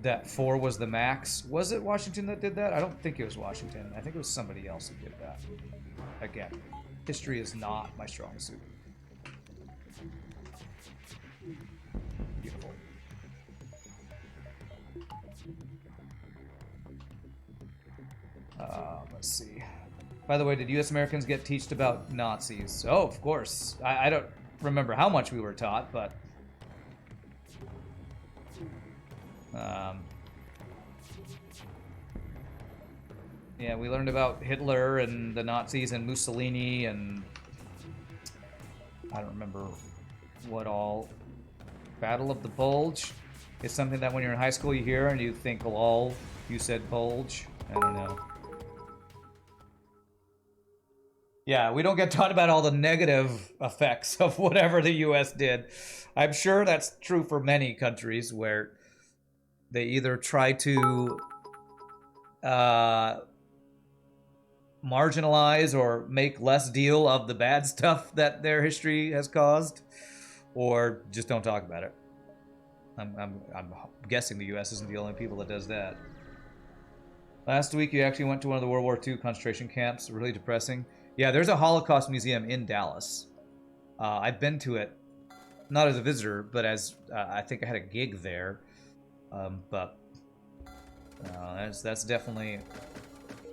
that 4 was the max. Was it Washington that did that? I don't think it was Washington. I think it was somebody else who did that. Again, history is not my strong suit. Beautiful. Let's see. By the way, did U.S. Americans get taught about Nazis? Oh, of course. I don't remember how much we were taught, but... yeah, we learned about Hitler and the Nazis and Mussolini and... I don't remember what all. Battle of the Bulge is something that when you're in high school you hear and you think, lol, you said bulge. I don't know. Yeah, we don't get taught about all the negative effects of whatever the U.S. did. I'm sure that's true for many countries where they either try to marginalize or make less deal of the bad stuff that their history has caused, or just don't talk about it. I'm guessing the U.S. isn't the only people that does that. Last week you actually went to one of the World War II concentration camps. Really depressing. Yeah, there's a Holocaust museum in Dallas. I've been to it, not as a visitor, but as I think I had a gig there. But that's definitely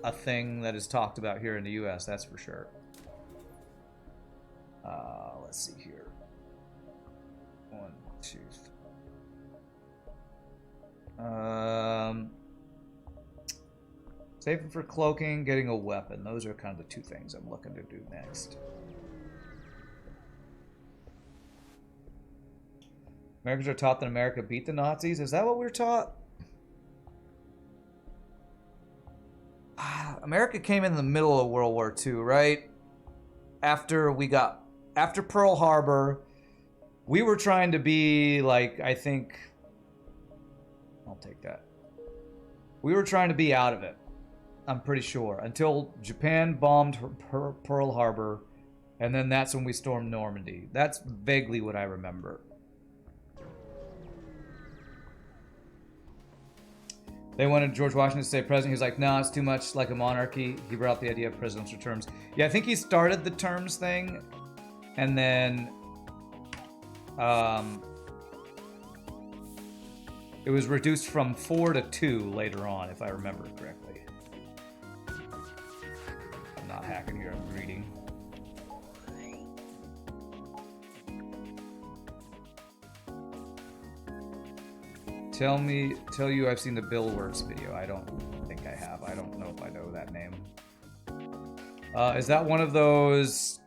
a thing that is talked about here in the U.S. That's for sure. Let's see here. 1, 2, 3. Saving for cloaking, getting a weapon. Those are kind of the 2 things I'm looking to do next. Americans are taught that America beat the Nazis. Is that what we're taught? America came in the middle of World War II, right? After Pearl Harbor, we were trying to be like, I think, I'll take that. We were trying to be out of it. I'm pretty sure. Until Japan bombed Pearl Harbor, and then that's when we stormed Normandy. That's vaguely what I remember. They wanted George Washington to stay president. He was like, no, it's too much like a monarchy. He brought up the idea of presidential terms. Yeah, I think he started the terms thing, and then it was reduced from 4 to 2 later on, if I remember correctly. I'm not hacking here, I'm reading. Tell you I've seen the Bill Works video. I don't think I have. I don't know if I know that name. Is that one of those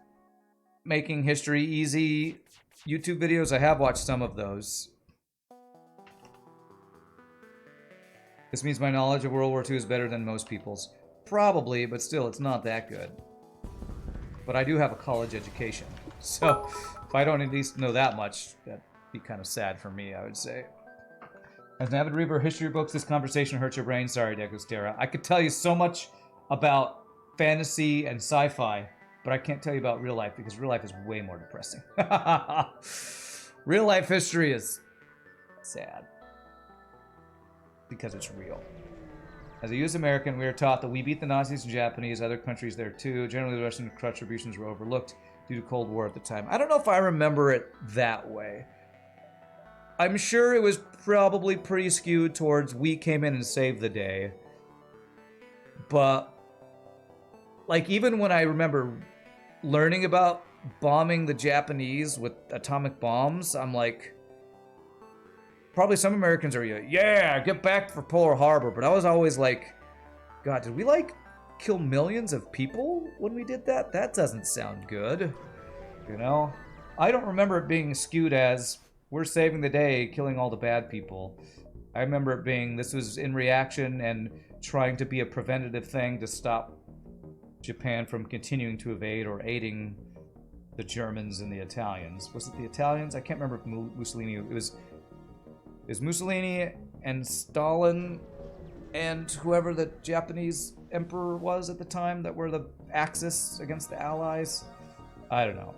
making history easy YouTube videos? I have watched some of those. This means my knowledge of World War II is better than most people's. Probably, but still, it's not that good. But I do have a college education. So, if I don't at least know that much, that'd be kind of sad for me, I would say. As an avid reader of history books, this conversation hurts your brain. Sorry, Decostera. I could tell you so much about fantasy and sci-fi, but I can't tell you about real life because real life is way more depressing. Real life history is sad because it's real. As a U.S. American, we are taught that we beat the Nazis and Japanese, other countries there too. Generally, the Russian contributions were overlooked due to Cold War at the time. I don't know if I remember it that way. I'm sure it was probably pretty skewed towards we came in and saved the day. But, like, even when I remember learning about bombing the Japanese with atomic bombs, I'm like, probably some Americans are, yeah, get back for Pearl Harbor. But I was always like, God, did we like kill millions of people when we did that? That doesn't sound good. You know? I don't remember it being skewed as, we're saving the day, killing all the bad people. I remember it being, this was in reaction and trying to be a preventative thing to stop Japan from continuing to invade or aiding the Germans and the Italians. Was it the Italians? I can't remember if Mussolini, it was Mussolini and Stalin and whoever the Japanese emperor was at the time that were the Axis against the Allies. I don't know.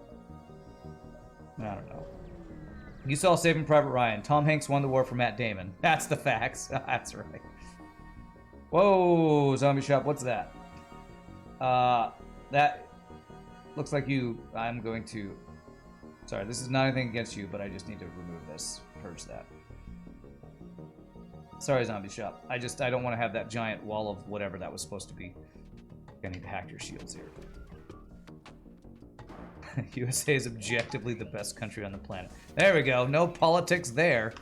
You saw Saving Private Ryan. Tom Hanks won the war for Matt Damon. That's the facts. That's right. Whoa, Zombie Shop, what's that? That looks like you. I'm going to... Sorry, this is not anything against you, but I just need to remove this. Purge that. Sorry, Zombie Shop. I don't want to have that giant wall of whatever that was supposed to be. I need to hack your shields here. USA is objectively the best country on the planet. There we go. No politics there.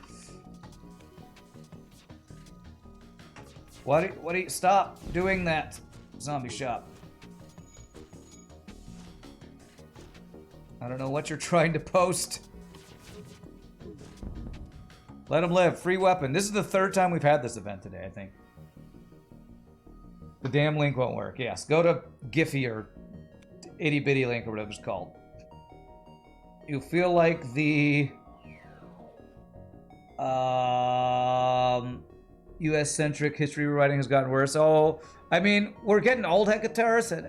What do you stop doing that, Zombie Shop? I don't know what you're trying to post. Let them live. Free weapon. This is the third time we've had this event today, I think. The damn link won't work. Yes, go to Giphy or Itty Bitty Link or whatever it's called. You feel like the US-centric history rewriting has gotten worse. Oh, I mean, we're getting old, Hecataurus, and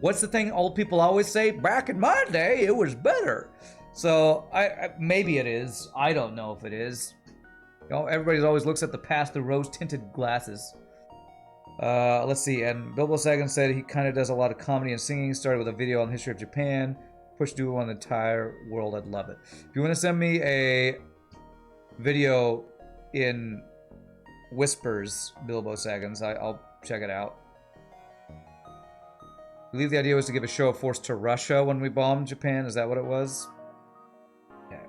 what's the thing old people always say? Back in my day, it was better. So, maybe it is. I don't know if it is. You know, everybody always looks at the past through rose-tinted glasses. Let's see, and Bilbo Sagan said he kind of does a lot of comedy and singing. Started with a video on the history of Japan. Push duo on the entire world, I'd love it. If you want to send me a video in whispers, Bilbo Saggins, I'll check it out. I believe the idea was to give a show of force to Russia when we bombed Japan. Is that what it was? Okay.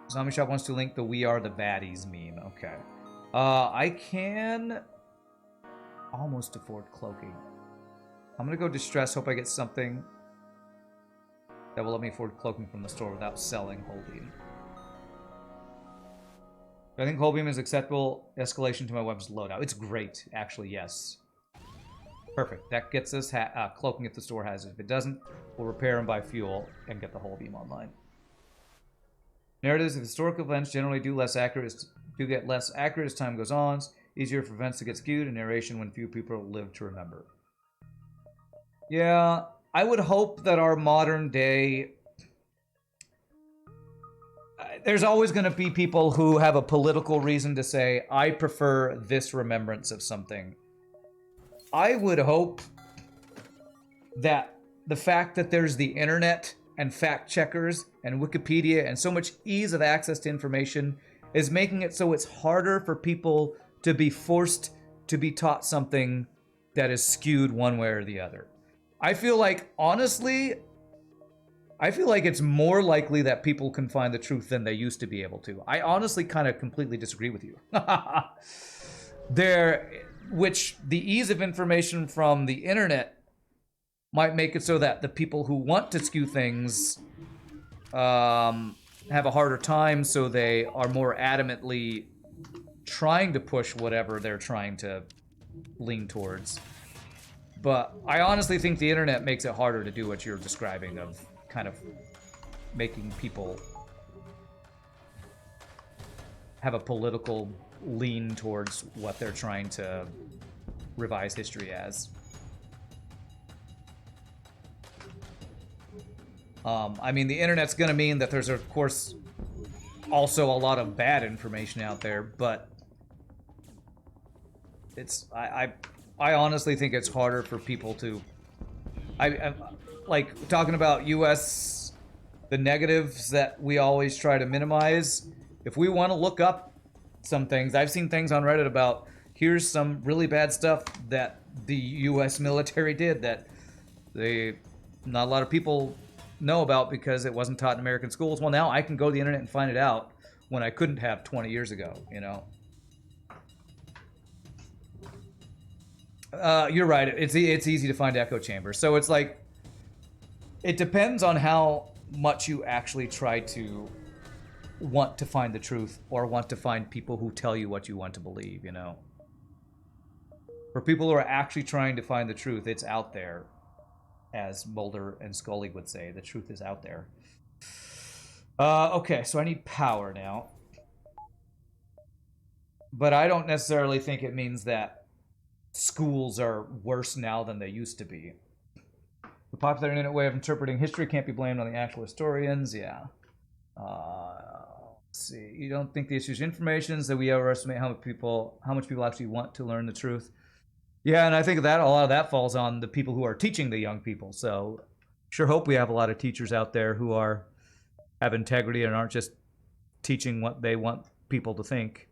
Zombie Shop wants to link the "We Are the Baddies" meme. Okay. I can almost afford cloaking. I'm gonna go distress, hope I get something that will let me afford cloaking from the store without selling Whole Beam. I think Whole Beam is acceptable escalation to my weapons loadout. It's great, actually, yes. Perfect. That gets us cloaking if the store has it. If it doesn't, we'll repair and buy fuel and get the Whole Beam online. Narratives of historical events generally do get less accurate as time goes on. It's easier for events to get skewed and narration when few people live to remember. Yeah, I would hope that our modern day... There's always going to be people who have a political reason to say, I prefer this remembrance of something. I would hope that the fact that there's the internet and fact checkers and Wikipedia and so much ease of access to information is making it so it's harder for people to be forced to be taught something that is skewed one way or the other. I feel like, honestly, it's more likely that people can find the truth than they used to be able to. I honestly kind of completely disagree with you. Which the ease of information from the internet might make it so that the people who want to skew things have a harder time, so they are more adamantly trying to push whatever they're trying to lean towards. But I honestly think the internet makes it harder to do what you're describing, of kind of making people have a political lean towards what they're trying to revise history as. I mean, the internet's gonna mean that there's, of course, also a lot of bad information out there, but it's, I honestly think it's harder for people to, I like, talking about US, the negatives that we always try to minimize. If we want to look up some things, I've seen things on Reddit about here's some really bad stuff that the U.S. military did that not a lot of people know about because it wasn't taught in American schools. Well, now I can go to the internet and find it out when I couldn't have 20 years ago, you know. You're right. It's easy to find echo chambers. So it's like, it depends on how much you actually try to want to find the truth or want to find people who tell you what you want to believe, you know. For people who are actually trying to find the truth, it's out there. As Mulder and Scully would say, the truth is out there. Okay, so I need power now. But I don't necessarily think it means that schools are worse now than they used to be. The popular internet way of interpreting history can't be blamed on the actual historians. Yeah. Let's see. You don't think the issue's information is that we overestimate how much people actually want to learn the truth? Yeah, and I think that a lot of that falls on the people who are teaching the young people. So, sure hope we have a lot of teachers out there who have integrity and aren't just teaching what they want people to think.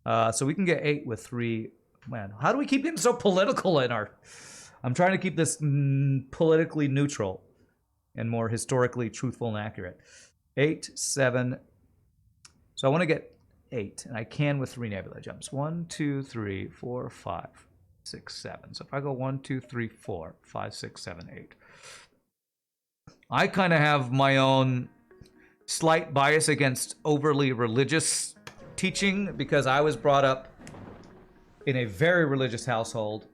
So we can get 8 with 3. Man, how do we keep getting so political in our... I'm trying to keep this politically neutral and more historically truthful and accurate. 8, 7. So I want to get 8, and I can with 3 nebula jumps. 1, 2, 3, 4, 5, 6, 7. So if I go 1, 2, 3, 4, 5, 6, 7, 8. I kind of have my own slight bias against overly religious teaching because I was brought up in a very religious household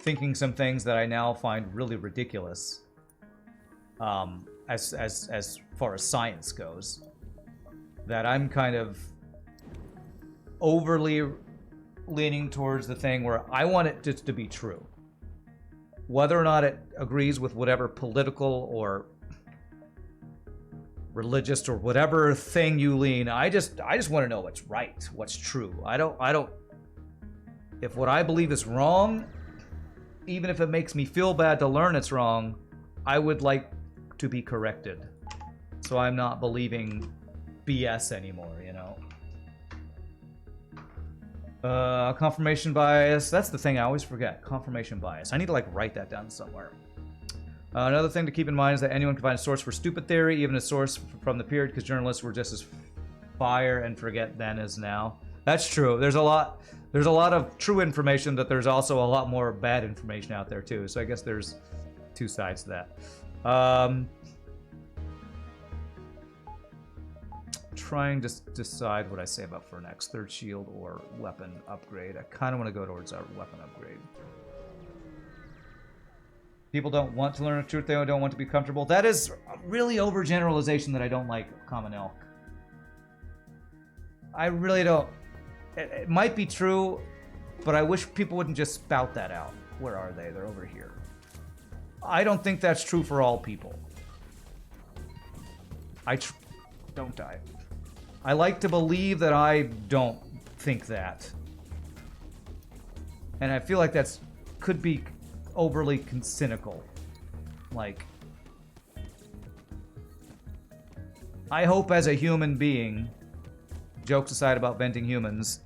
thinking some things that I now find really ridiculous as far as science goes, that I'm kind of overly leaning towards the thing where I want it just to be true. Whether or not it agrees with whatever political or religious or whatever thing you lean, I just want to know what's right, what's true. I don't if what I believe is wrong, even if it makes me feel bad to learn it's wrong, I would like to be corrected. So I'm not believing BS anymore, you know. Confirmation bias. That's the thing I always forget. Confirmation bias. I need to like write that down somewhere. Another thing to keep in mind is that anyone can find a source for stupid theory, even a source from the period, because journalists were just as fire and forget then as now. That's true. There's a lot of true information, but there's also a lot more bad information out there too. So I guess there's 2 sides to that. Trying to decide what I say about for next. Third shield or weapon upgrade. I kind of want to go towards our weapon upgrade. People don't want to learn the truth. They don't want to be comfortable. That is really overgeneralization that I don't like of Common Elk. I really don't. It might be true, but I wish people wouldn't just spout that out. Where are they? They're over here. I don't think that's true for all people. Don't I? I like to believe that I don't think that. And I feel like that's could be overly cynical. Like, I hope as a human being, jokes aside about venting humans,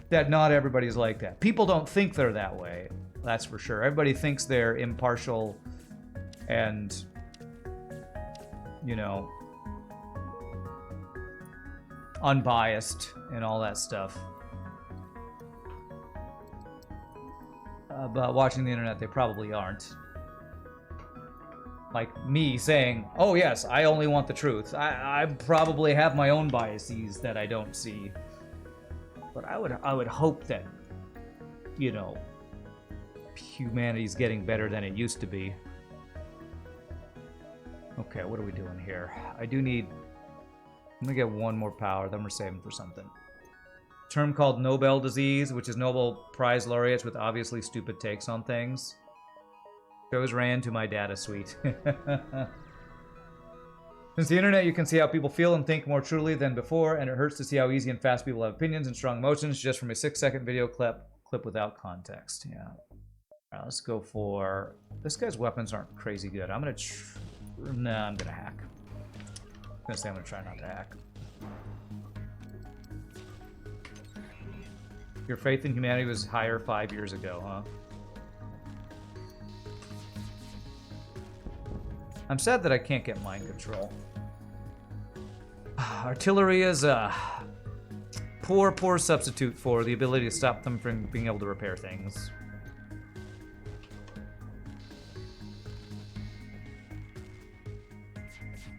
that not everybody's like that. People don't think they're that way, that's for sure. Everybody thinks they're impartial and, you know, unbiased and all that stuff. But watching the internet, they probably aren't. Like me saying, oh yes, I only want the truth. I probably have my own biases that I don't see. But I would hope that, you know, humanity's getting better than it used to be. Okay, what are we doing here? I do need... I'm gonna get 1 more power, then we're saving for something. Term called Nobel disease, which is Nobel Prize laureates with obviously stupid takes on things. Goes ran to my data suite. Since the internet, you can see how people feel and think more truly than before, and it hurts to see how easy and fast people have opinions and strong emotions just from a 6-second video clip without context. Yeah. Alright, let's go for... This guy's weapons aren't crazy good. I'm gonna... Nah, I'm gonna hack. I'm gonna say I'm gonna try not to hack. Your faith in humanity was higher 5 years ago, huh? I'm sad that I can't get mind control. Artillery is a poor substitute for the ability to stop them from being able to repair things.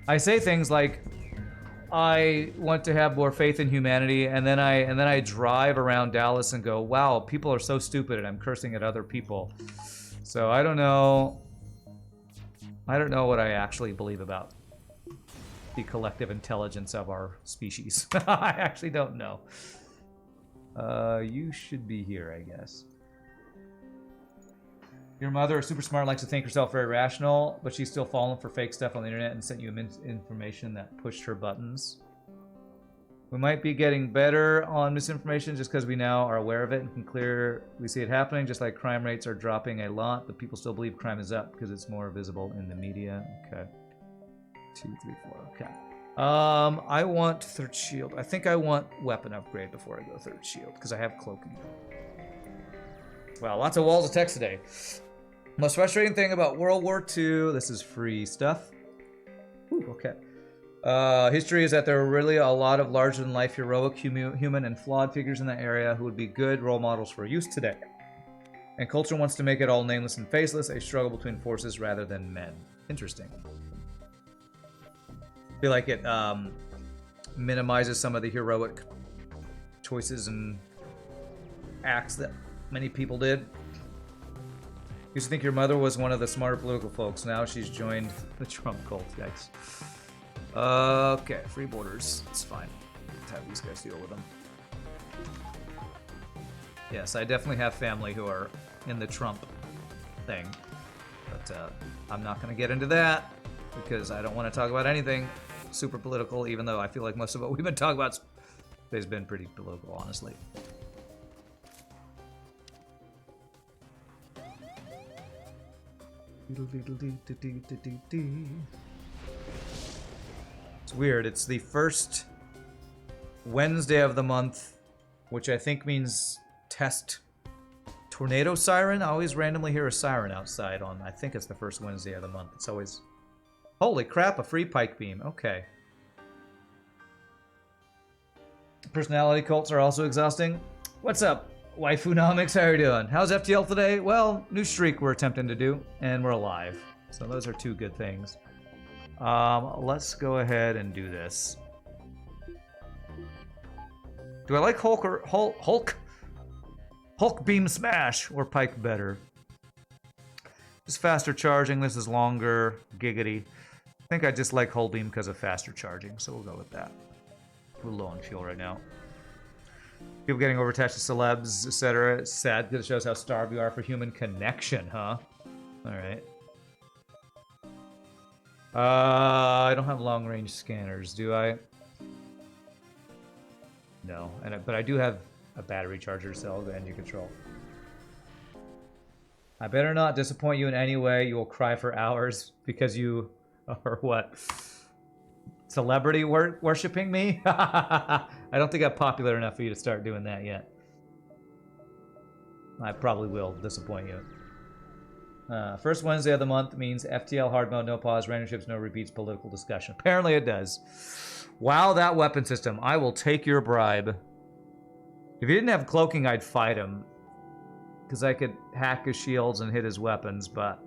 I say things like, I want to have more faith in humanity, and then I drive around Dallas and go, wow, people are so stupid, and I'm cursing at other people. So I don't know what I actually believe about the collective intelligence of our species. I actually don't know. You should be here, I guess. Your mother is super smart, likes to think herself very rational, but she's still falling for fake stuff on the internet and sent you information that pushed her buttons. We might be getting better on misinformation just because we now are aware of it and can clearly see it happening, just like crime rates are dropping a lot, but people still believe crime is up because it's more visible in the media. Okay. 2, 3, 4. Okay. I want third shield. I think I want weapon upgrade before I go third shield because I have cloaking. Wow, lots of walls of text today. Most frustrating thing about World War II, this is free stuff. Ooh, okay. History is that there were really a lot of larger-than-life heroic, human, and flawed figures in that area who would be good role models for use today. And culture wants to make it all nameless and faceless, a struggle between forces rather than men. Interesting. I feel like it minimizes some of the heroic choices and acts that many people did. Used to think your mother was one of the smarter political folks. Now she's joined the Trump cult. Yikes. Okay, free borders. It's fine. Let's have these guys deal with them. Yes, I definitely have family who are in the Trump thing. But I'm not going to get into that because I don't want to talk about anything super political, even though I feel like most of what we've been talking about has been pretty political, honestly. It's weird. It's the first Wednesday of the month, which I think means test tornado siren. I always randomly hear a siren outside on, I think it's the first Wednesday of the month. It's always, holy crap, a free pike beam. Okay. Personality cults are also exhausting. What's up, Waifunomics? How are you doing? How's FTL today? Well, new streak we're attempting to do, and we're alive. So those are two good things. Let's go ahead and do this. Do I like Hulk or Hulk beam smash or pike better? This faster charging. This is longer. Giggity. I think I just like Hulk beam because of faster charging, so we'll go with that. We're low on fuel right now. People getting overattached to celebs, etc. It's sad because it shows how starved we are for human connection, huh? Alright. I don't have long-range scanners, do I? No, but I do have a battery charger cell and engine control. I better not disappoint you in any way. You will cry for hours because you are what? Celebrity worshipping me? I don't think I'm popular enough for you to start doing that yet. I probably will disappoint you. First Wednesday of the month means FTL hard mode, no pause, random ships, no repeats, political discussion. Apparently it does. Wow, that weapon system. I will take your bribe. If he didn't have cloaking, I'd fight him. Because I could hack his shields and hit his weapons, but...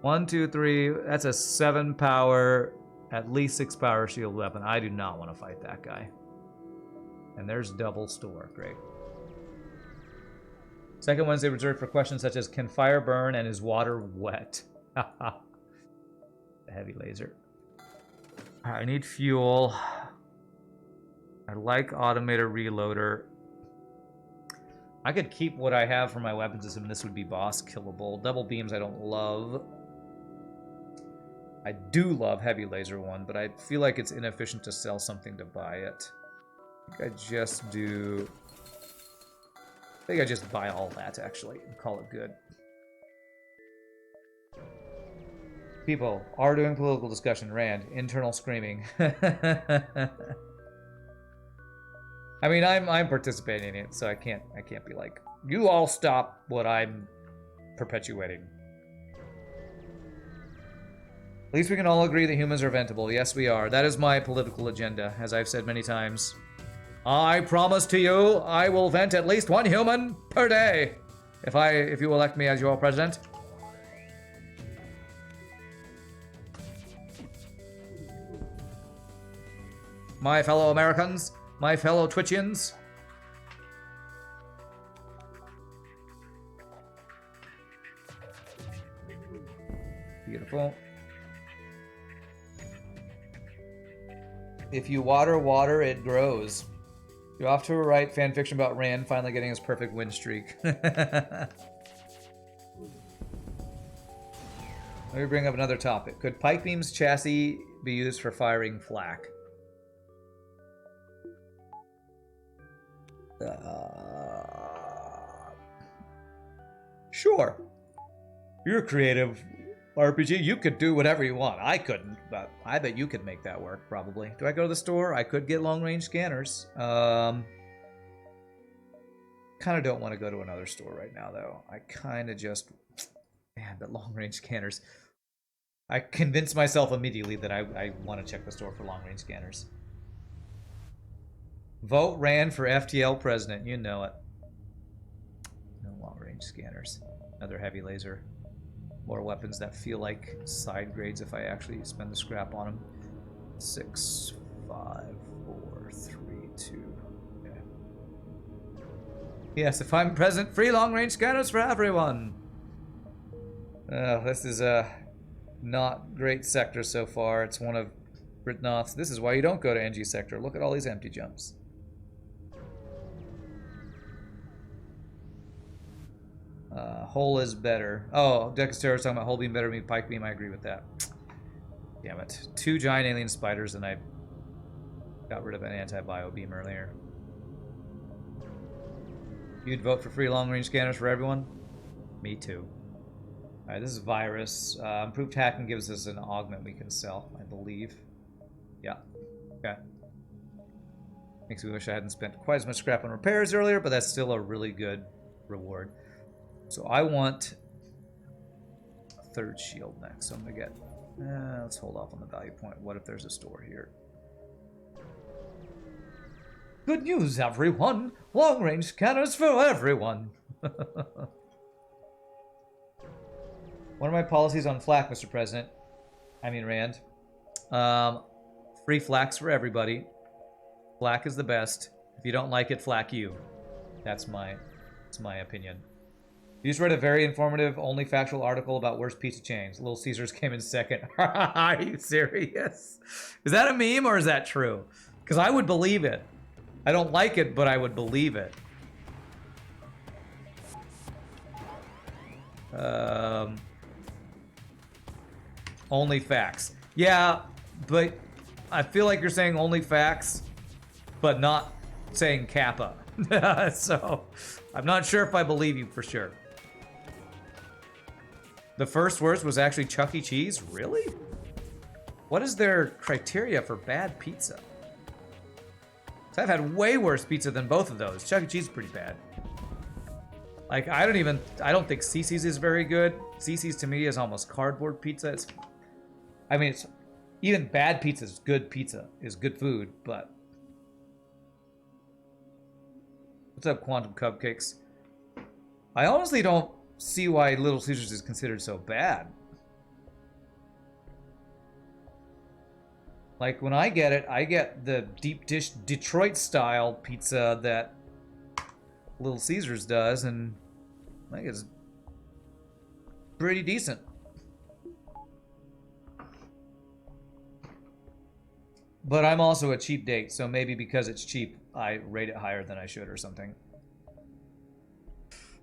1, 2, 3, that's a 7 power, at least 6 power shield weapon. I do not want to fight that guy. And there's double store. Great. Second Wednesday reserved for questions such as, can fire burn and is water wet? The heavy laser. I need fuel. I like automator reloader. I could keep what I have for my weapon system. This would be boss killable. Double beams I don't love. I do love heavy laser one, but I feel like it's inefficient to sell something to buy it. I think I just do... I think I just buy all that, actually, and call it good. People are doing political discussion. Rand, internal screaming. I mean, I'm participating in it, so I can't be like, you all stop what I'm perpetuating. At least we can all agree that humans are ventable. Yes, we are. That is my political agenda, as I've said many times. I promise to you, I will vent at least one human per day if you elect me as your president. My fellow Americans, my fellow Twitchians. Beautiful. If you water water, it grows. You're off to a right fanfiction about Rand finally getting his perfect win streak. Let me bring up another topic. Could Pike Beam's chassis be used for firing flak? Sure. You're a creative RPG. You could do whatever you want. I couldn't, but I bet you could make that work, probably. Do I go to the store? I could get long-range scanners. Kind of don't want to go to another store right now, though. I kind of just... Man, but long-range scanners. I convinced myself immediately that I want to check the store for long-range scanners. Vote Rand for FTL President. You know it. No long-range scanners. Another heavy laser. More weapons that feel like side grades if I actually spend the scrap on them. 6, 5, 4, 3, 2. Yeah. Yes, if I'm president, free long-range scanners for everyone. This is a not great sector so far. It's one of Britnoth's. This is why you don't go to NG sector. Look at all these empty jumps. Hull is better. Oh, Decastero's talking about hull beam better than pike beam. I agree with that. Damn it. 2 giant alien spiders and I got rid of an anti-bio beam earlier. You'd vote for free long-range scanners for everyone? Me too. Alright, this is virus. Improved hacking gives us an augment we can sell, I believe. Yeah. Okay. Makes me wish I hadn't spent quite as much scrap on repairs earlier, but that's still a really good reward. So I want a 3rd shield next. So I'm going to get... let's hold off on the value point. What if there's a store here? Good news, everyone! Long-range scanners for everyone! What are my policies on flak, Mr. President? I mean Rand. Free flaks for everybody. Flak is the best. If you don't like it, flak you. That's my opinion. You just read a very informative, only factual article about worst pizza chains. Little Caesars came in 2nd. Are you serious? Is that a meme or is that true? Because I would believe it. I don't like it, but I would believe it. Only facts. Yeah, but I feel like you're saying only facts, but not saying Kappa. So, I'm not sure if I believe you for sure. The first worst was actually Chuck E. Cheese? Really? What is their criteria for bad pizza? So I've had way worse pizza than both of those. Chuck E. Cheese is pretty bad. Like, I don't think Cece's is very good. Cece's to me is almost cardboard pizza. It's even bad pizza is good food, but... What's up, Quantum Cupcakes? I honestly don't see why Little Caesars is considered so bad. Like, when I get it, I get the deep dish Detroit-style pizza that Little Caesars does, and I think it's pretty decent. But I'm also a cheap date, so maybe because it's cheap, I rate it higher than I should or something.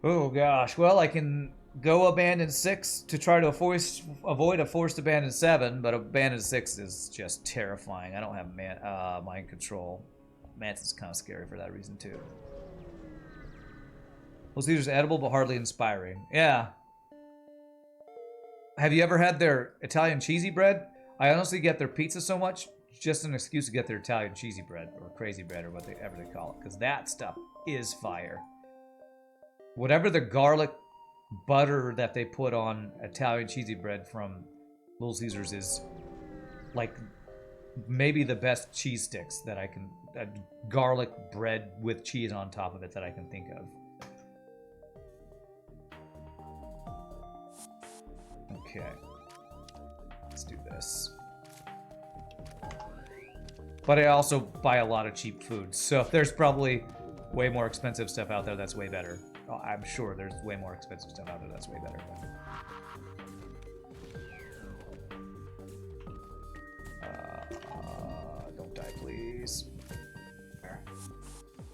Oh gosh, well I can go abandon 6 to try to avoid a forced abandon 7, but abandon 6 is just terrifying. I don't have mind control. Mantis is kind of scary for that reason too. Little Caesars edible but hardly inspiring. Yeah. Have you ever had their Italian cheesy bread? I honestly get their pizza so much just an excuse to get their Italian cheesy bread, or crazy bread, or whatever they call it, because that stuff is fire. Whatever the garlic butter that they put on Italian cheesy bread from Little Caesars is like maybe the best cheese sticks that I can, garlic bread with cheese on top of it that I can think of. Okay, let's do this. But I also buy a lot of cheap food, so there's probably way more expensive stuff out there that's way better. Oh, I'm sure there's way more expensive stuff out there that's way better. Don't die, please.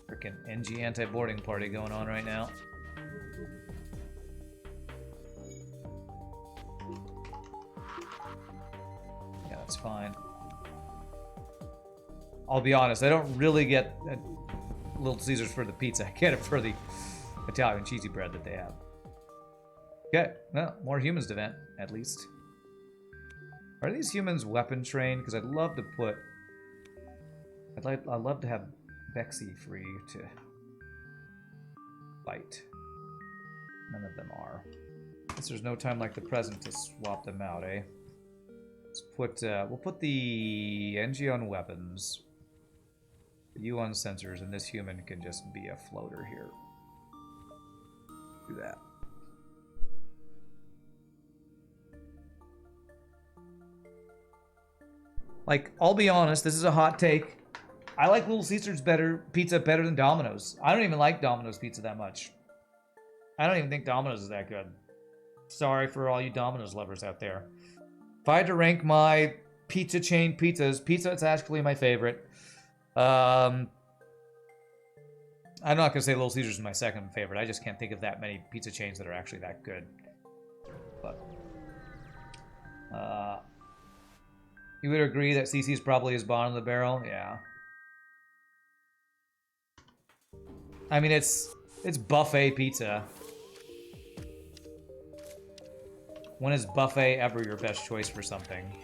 Freaking NG anti-boarding party going on right now. Yeah, that's fine. I'll be honest, I don't really get Little Caesars for the pizza. I get it for the Italian cheesy bread that they have. Okay, well, more humans to vent, at least. Are these humans weapon trained? Because I'd love to put... I'd love to have Bexy free to fight. None of them are. Guess there's no time like the present to swap them out, eh? Let's put, we'll put the NG on weapons. You on sensors, and this human can just be a floater here. Do that. Like, I'll be honest, this is a hot take. I like Little Caesars pizza better than Domino's. I don't even like Domino's pizza that much. I don't even think Domino's is that good. Sorry for all you Domino's lovers out there. If I had to rank my pizza chain pizzas, pizza is actually my favorite. I'm not going to say Little Caesars is my second favorite. I just can't think of that many pizza chains that are actually that good. But, you would agree that CC's probably is bottom of the barrel? Yeah. I mean, it's buffet pizza. When is buffet ever your best choice for something?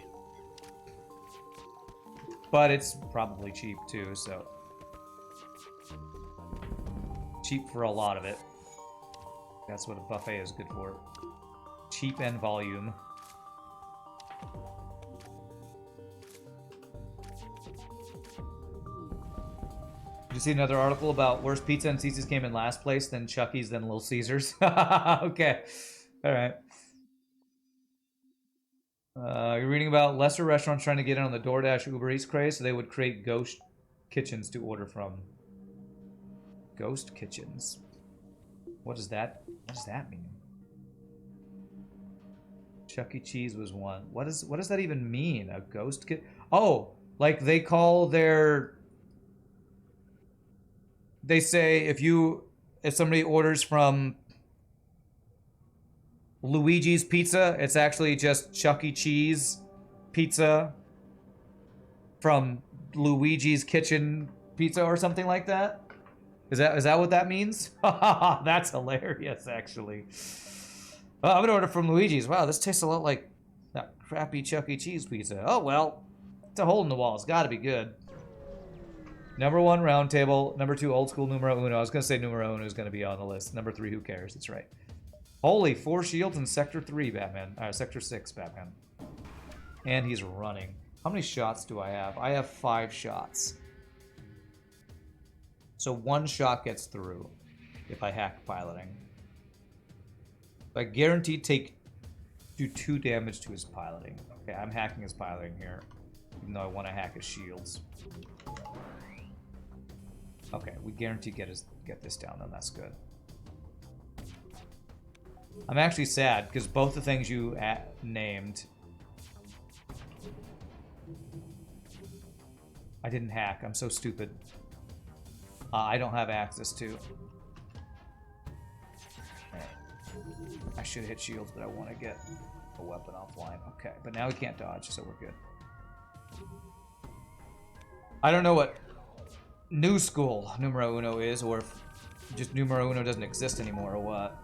But it's probably cheap too, so... cheap for a lot of it. That's what a buffet is good for. Cheap and volume. Did you see another article about worst pizza and CC's came in last place, then Chucky's, then Little Caesars? Okay. Alright. You're reading about lesser restaurants trying to get in on the Doordash Uber Eats craze, so they would create ghost kitchens to order from. Ghost kitchens. What does that mean? Chuck E. Cheese was one. What does that even mean? A ghost kit? Oh, like they call their... They say if somebody orders from Luigi's Pizza, it's actually just Chuck E. Cheese pizza from Luigi's Kitchen Pizza or something like that. Is that what that means? That's hilarious, actually. I'm gonna order from Luigi's. Wow, this tastes a lot like that crappy Chuck E. Cheese pizza. Oh well, it's a hole in the wall. It's got to be good. Number 1, round table. Number 2, old school numero uno. I was gonna say numero uno is gonna be on the list. Number 3, who cares? That's right. Holy, 4 shields in Sector 3, Batman. Sector 6, Batman. And he's running. How many shots do I have? I have 5 shots. So 1 shot gets through if I hack piloting. I guarantee do 2 damage to his piloting. Okay, I'm hacking his piloting here, even though I want to hack his shields. Okay, we guarantee get this down, then that's good. I'm actually sad because both the things you named, I didn't hack. I'm so stupid. I don't have access to. I should hit shields, but I want to get a weapon offline. Okay, but now we can't dodge, so we're good. I don't know what new school numero uno is, or if just numero uno doesn't exist anymore, or what.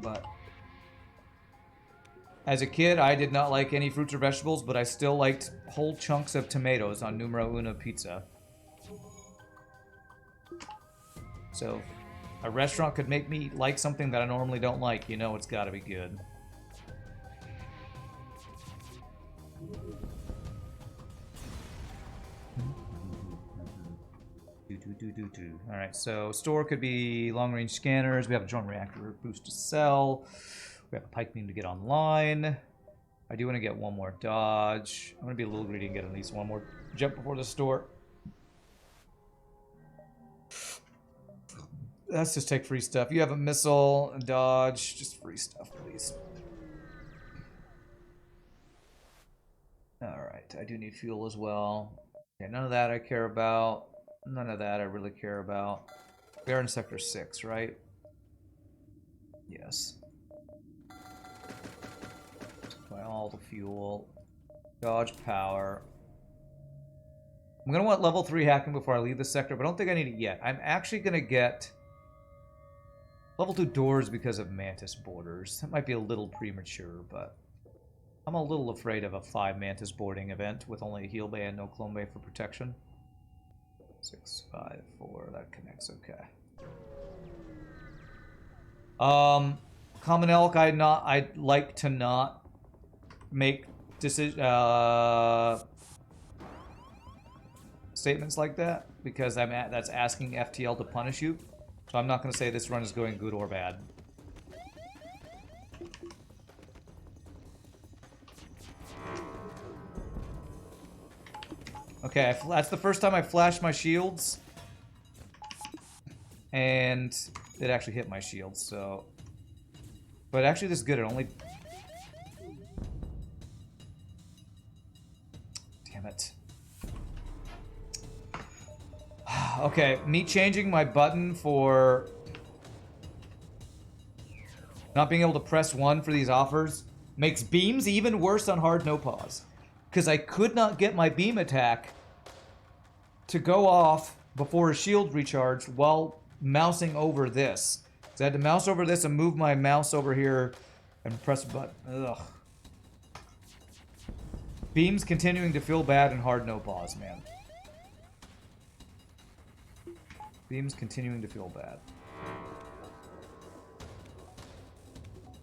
But As a kid, I did not like any fruits or vegetables, but I still liked whole chunks of tomatoes on numero uno pizza. So, a restaurant could make me like something that I normally don't like. You know it's gotta be good. Alright, so store could be long-range scanners. We have a drone reactor boost to sell. We have a pike beam to get online. I do want to get one more dodge. I'm going to be a little greedy and get at least one more jump before the store. Let's just take free stuff. You have a missile, a dodge, just free stuff, please. Alright, I do need fuel as well. Okay, none of that I care about. None of that I really care about. We are in Sector 6, right? Yes. Buy all the fuel. Dodge power. I'm going to want level 3 hacking before I leave the sector, but I don't think I need it yet. I'm actually going to get level 2 doors because of Mantis borders. That might be a little premature, but I'm a little afraid of a 5 Mantis boarding event with only a heal bay and no clone bay for protection. 6, 5, 4, that connects okay. Common elk, I'd like to not make statements like that because that's asking FTL to punish you. So I'm not going to say this run is going good or bad. Okay, that's the first time I flashed my shields. And it actually hit my shields, so... But actually this is good, it only... Damn it. Okay, me changing my button for... not being able to press 1 for these offers makes beams even worse on hard no pause. Because I could not get my beam attack to go off before a shield recharged while mousing over this. So I had to mouse over this and move my mouse over here and press a button. Ugh. Beams continuing to feel bad and hard no pause, man. Beams continuing to feel bad.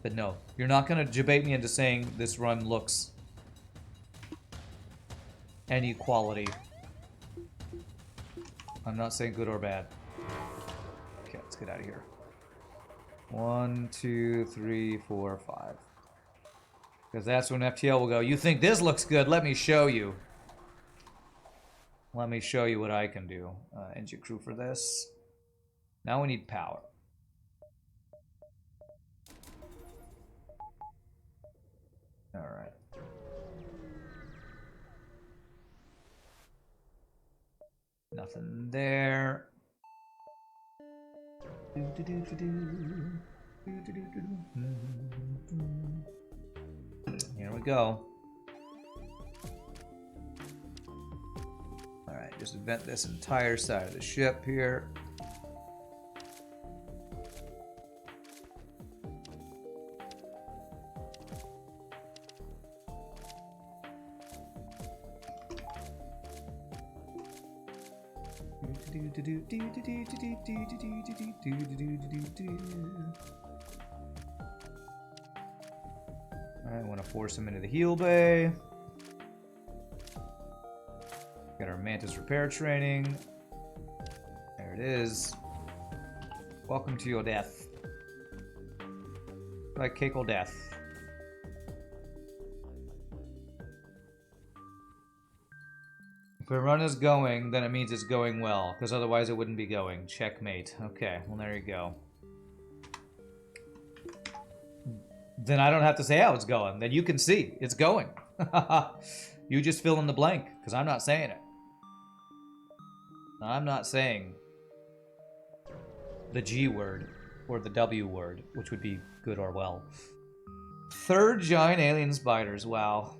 But no, you're not going to debate me into saying this run looks any quality. I'm not saying good or bad. Okay, let's get out of here. 1, 2, 3, 4, 5. Because that's when FTL will go, you think this looks good? Let me show you. Let me show you what I can do. Engine crew for this. Now we need power. Alright. Nothing there. Here we go. Alright, just vent this entire side of the ship here. I want to force him into the heal bay. Got our Mantis repair training. There it is. Welcome to your death. Like Keiko death. If a run is going, then it means it's going well, because otherwise it wouldn't be going. Checkmate. Okay, well there you go. Then I don't have to say how it's going. Then you can see it's going. You just fill in the blank, because I'm not saying it. I'm not saying the G word or the W word, which would be good or well. 3rd giant alien spiders. Wow.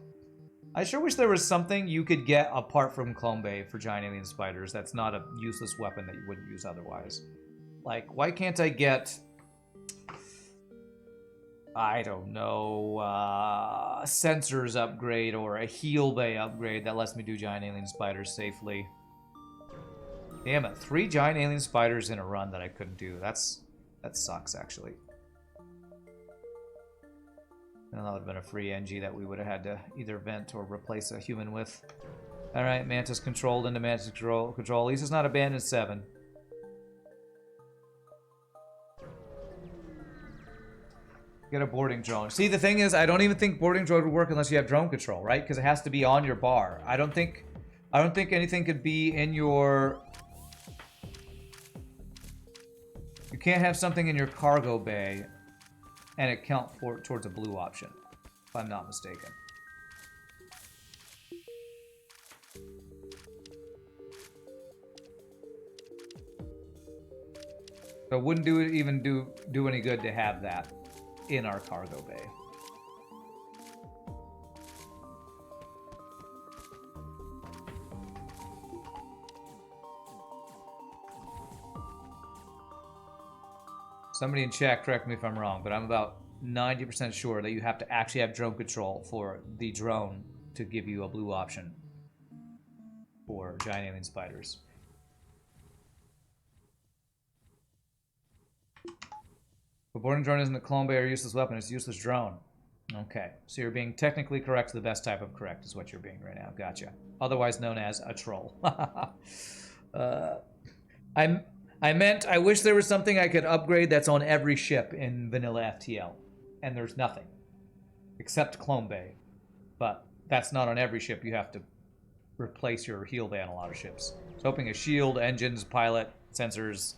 I sure wish there was something you could get apart from Clone Bay for giant alien spiders that's not a useless weapon that you wouldn't use otherwise. Like, why can't I get I don't know, sensors upgrade or a heal bay upgrade that lets me do giant alien spiders safely. Damn it, 3 giant alien spiders in a run that I couldn't do. That sucks, actually. And that would have been a free NG that we would have had to either vent or replace a human with. Alright, Mantis controlled into Mantis control. At least it's not abandoned 7. Get a boarding drone. See, the thing is, I don't even think boarding drone would work unless you have drone control, right? Because it has to be on your bar. I don't think anything could be in your... You can't have something in your cargo bay and it count towards a blue option, if I'm not mistaken. So it wouldn't even do any good to have that in our cargo bay. Somebody in chat, correct me if I'm wrong, but I'm about 90% sure that you have to actually have drone control for the drone to give you a blue option for giant alien spiders. The boarding drone isn't a clone bay or useless weapon, it's a useless drone. Okay, so you're being technically correct. The best type of correct is what you're being right now. Gotcha. Otherwise known as a troll. I wish there was something I could upgrade that's on every ship in vanilla FTL. And there's nothing. Except Clone Bay. But that's not on every ship. You have to replace your heal bay on a lot of ships. So hoping a shield, engines, pilot, sensors,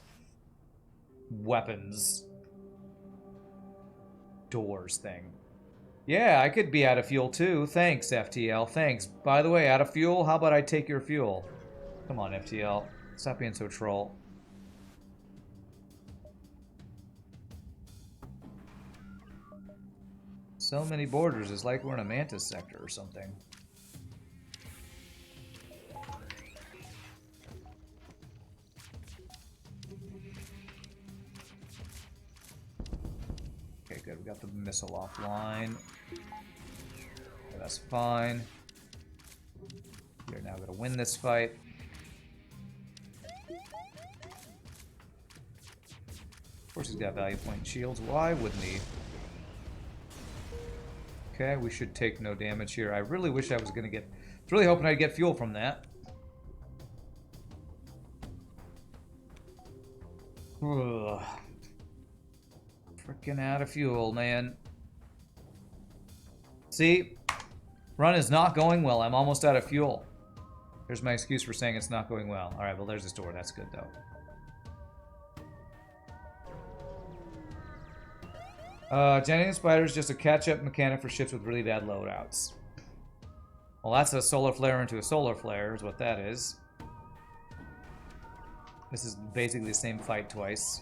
weapons, doors thing. Yeah, I could be out of fuel too. Thanks, FTL. Thanks. By the way, out of fuel, how about I take your fuel? Come on, FTL. Stop being so troll. So many borders. It's like we're in a Mantis sector or something. Okay, good. We got the missile offline. Okay, that's fine. We're now going to win this fight. Of course he's got value point and shields. Why wouldn't he? Okay, we should take no damage here. I really wish I was going to get... I was really hoping I'd get fuel from that. Ugh. Freaking out of fuel, man. See? Run is not going well. I'm almost out of fuel. Here's my excuse for saying it's not going well. Alright, well there's this door. That's good, though. Giant Spider is just a catch-up mechanic for ships with really bad loadouts. Well, that's a solar flare into a solar flare is what that is. This is basically the same fight twice.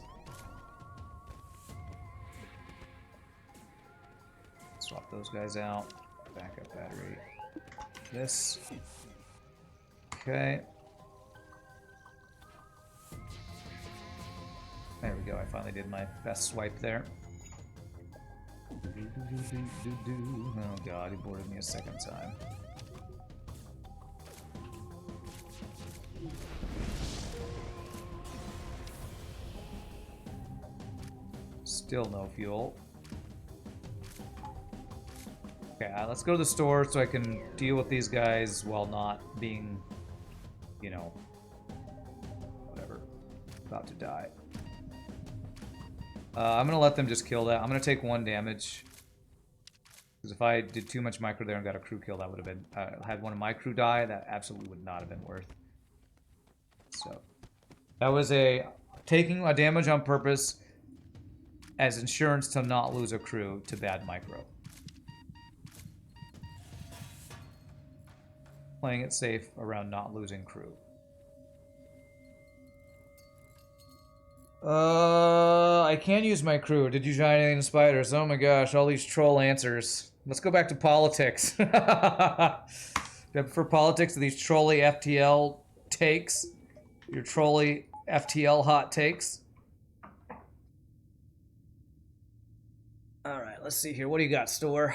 Swap those guys out. Backup battery. This. Okay. There we go. I finally did my best swipe there. Oh god, he boarded me a second time. Still no fuel. Okay, let's go to the store so I can deal with these guys while not being, you know, whatever, about to die. I'm going to let them just kill that. I'm going to take 1 damage. Because if I did too much micro there and got a crew kill, that would have been... had one of my crew die, that absolutely would not have been worth. So, that was taking a damage on purpose as insurance to not lose a crew to bad micro. Playing it safe around not losing crew. I can use my crew. Did you giant alien spiders? Oh my gosh, all these troll answers. Let's go back to politics. Do I prefer politics to these trolly FTL takes? Your trolly FTL hot takes? Alright, let's see here. What do you got, store?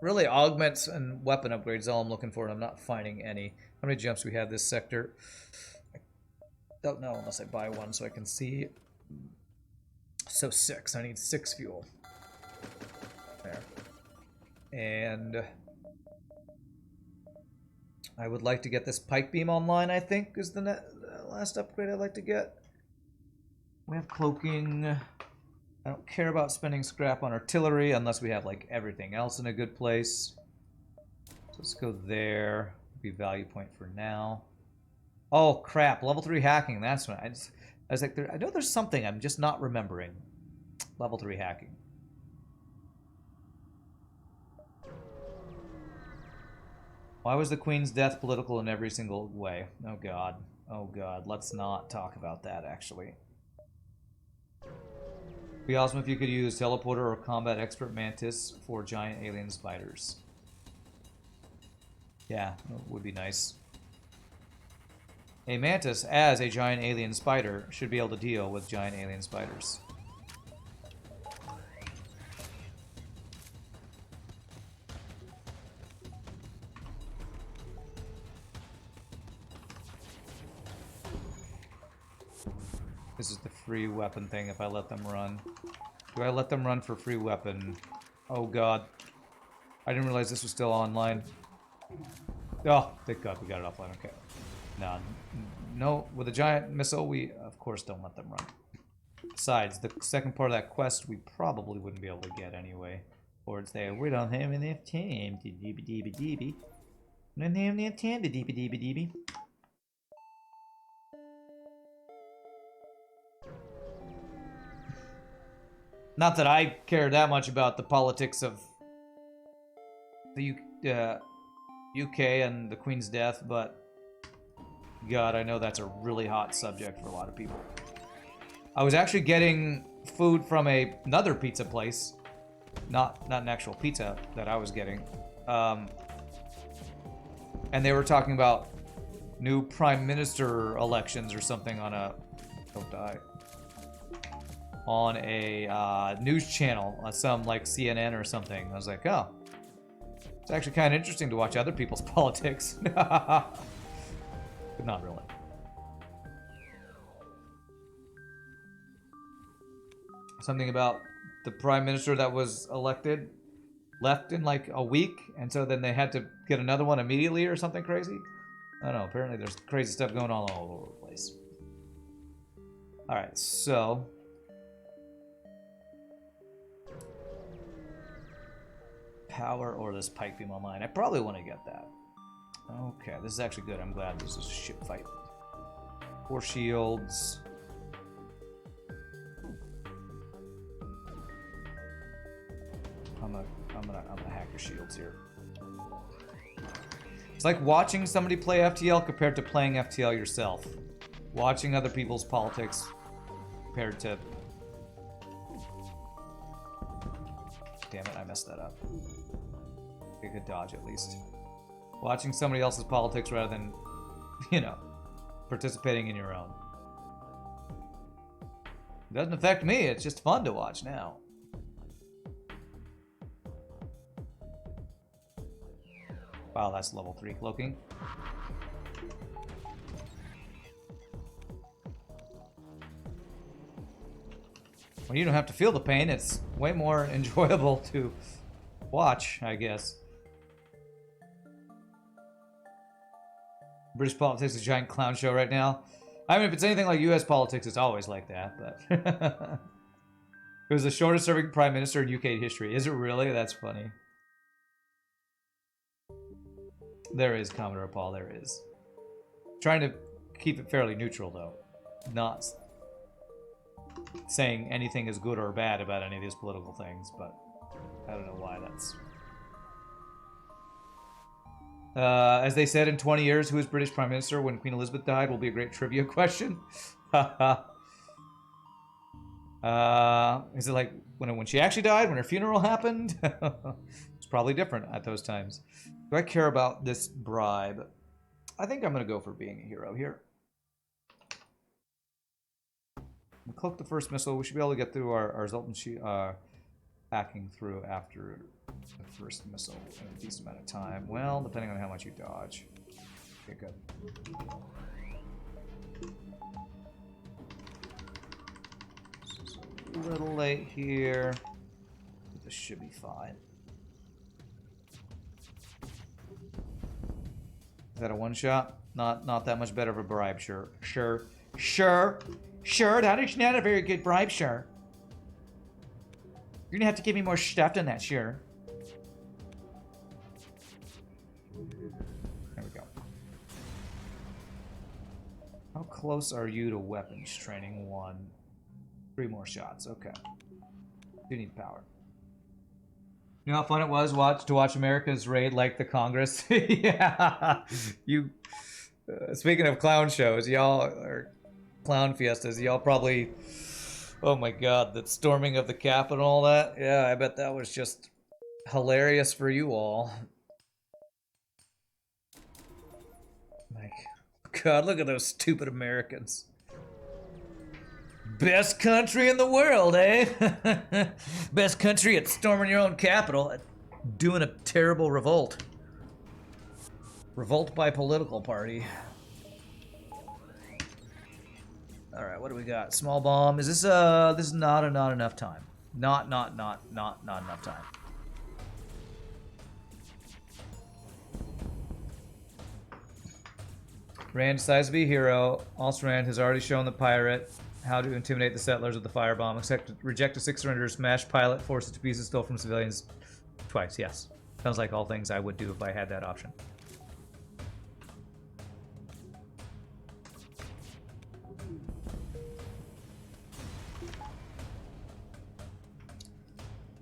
Really, augments and weapon upgrades all I'm looking for, and I'm not finding any. How many jumps do we have this sector? I don't know unless I buy one so I can see. So 6. I need 6 fuel. There. And I would like to get this pike beam online, I think, is the last upgrade I'd like to get. We have cloaking. I don't care about spending scrap on artillery unless we have like everything else in a good place. So let's go there. Be value point for now. Oh crap! Level 3 hacking. That's what I was like. I know there's something I'm just not remembering. Level 3 hacking. Why was the Queen's death political in every single way? Oh god. Oh god. Let's not talk about that actually. It'd be awesome if you could use teleporter or combat expert mantis for giant alien spiders. Yeah, it would be nice. A mantis, as a giant alien spider, should be able to deal with giant alien spiders. This is the free weapon thing if I let them run. Do I let them run for free weapon? Oh god. I didn't realize this was still online. Oh, thank god we got it offline. Okay. No, with a giant missile, we of course don't let them run. Besides, the second part of that quest we probably wouldn't be able to get anyway. Or it's there, we don't have enough time to deeby-deeby-deeby. We don't have enough time to deeby-deeby-deeby. Not that I care that much about the politics of the UK and the Queen's death, but god, I know that's a really hot subject for a lot of people. I was actually getting food from another pizza place, not an actual pizza that I was getting, and they were talking about new prime minister elections or something on a don't die on a news channel, some like CNN or something. I was like, oh, it's actually kind of interesting to watch other people's politics. But not really. Something about the prime minister that was elected left in like a week, and so then they had to get another one immediately or something crazy. I don't know, apparently there's crazy stuff going on all over the place. Alright, so power or this pike beam online. I probably want to get that. Okay, this is actually good. I'm glad this is a ship fight. 4 shields. I'm gonna hack your shields here. It's like watching somebody play FTL compared to playing FTL yourself. Watching other people's politics compared to... Damn it, I messed that up. A good dodge at least. Watching somebody else's politics rather than, you know, participating in your own. It doesn't affect me, it's just fun to watch now. Wow, that's level 3 cloaking. When you don't have to feel the pain, it's way more enjoyable to watch, I guess. British politics is a giant clown show right now. I mean, if it's anything like US politics, it's always like that, but... It was the shortest serving prime minister in UK history. Is it really? That's funny. There is, Commodore Paul, there is. Trying to keep it fairly neutral, though. Not saying anything is good or bad about any of these political things, but I don't know why that's... as they said, in 20 years, who was British Prime Minister when Queen Elizabeth died will be a great trivia question. Is it like when she actually died, when her funeral happened? It's probably different at those times. Do I care about this bribe? I think I'm going to go for being a hero here. We'll cloak the first missile. We should be able to get through our Zoltan hacking through after the first missile in a decent amount of time. Well, depending on how much you dodge. Okay, good. This is a little late here, but this should be fine. Is that a one shot? Not that much better of a bribe, sure. Sure. That is not a very good bribe, sure. You're gonna have to give me more stuff than that, sure. There we go. How close are you to weapons training 1? 3 more shots, okay. You need power. You know how fun it was to watch America's raid like the Congress? Yeah. You. Speaking of clown shows, y'all or clown fiestas, y'all probably. Oh my God, the storming of the Capitol and all that. Yeah, I bet that was just hilarious for you all. Like, God, look at those stupid Americans. Best country in the world, eh? Best country at storming your own capital, at doing a terrible revolt. Revolt by political party. All right, what do we got? Small bomb. Is this this is not enough time. Not enough time. Rand decides to be a hero. Also, Rand has already shown the pirate how to intimidate the settlers with the firebomb. Reject a 6 surrender, smash pilot, force it to pieces, stole from civilians twice. Yes. Sounds like all things I would do if I had that option.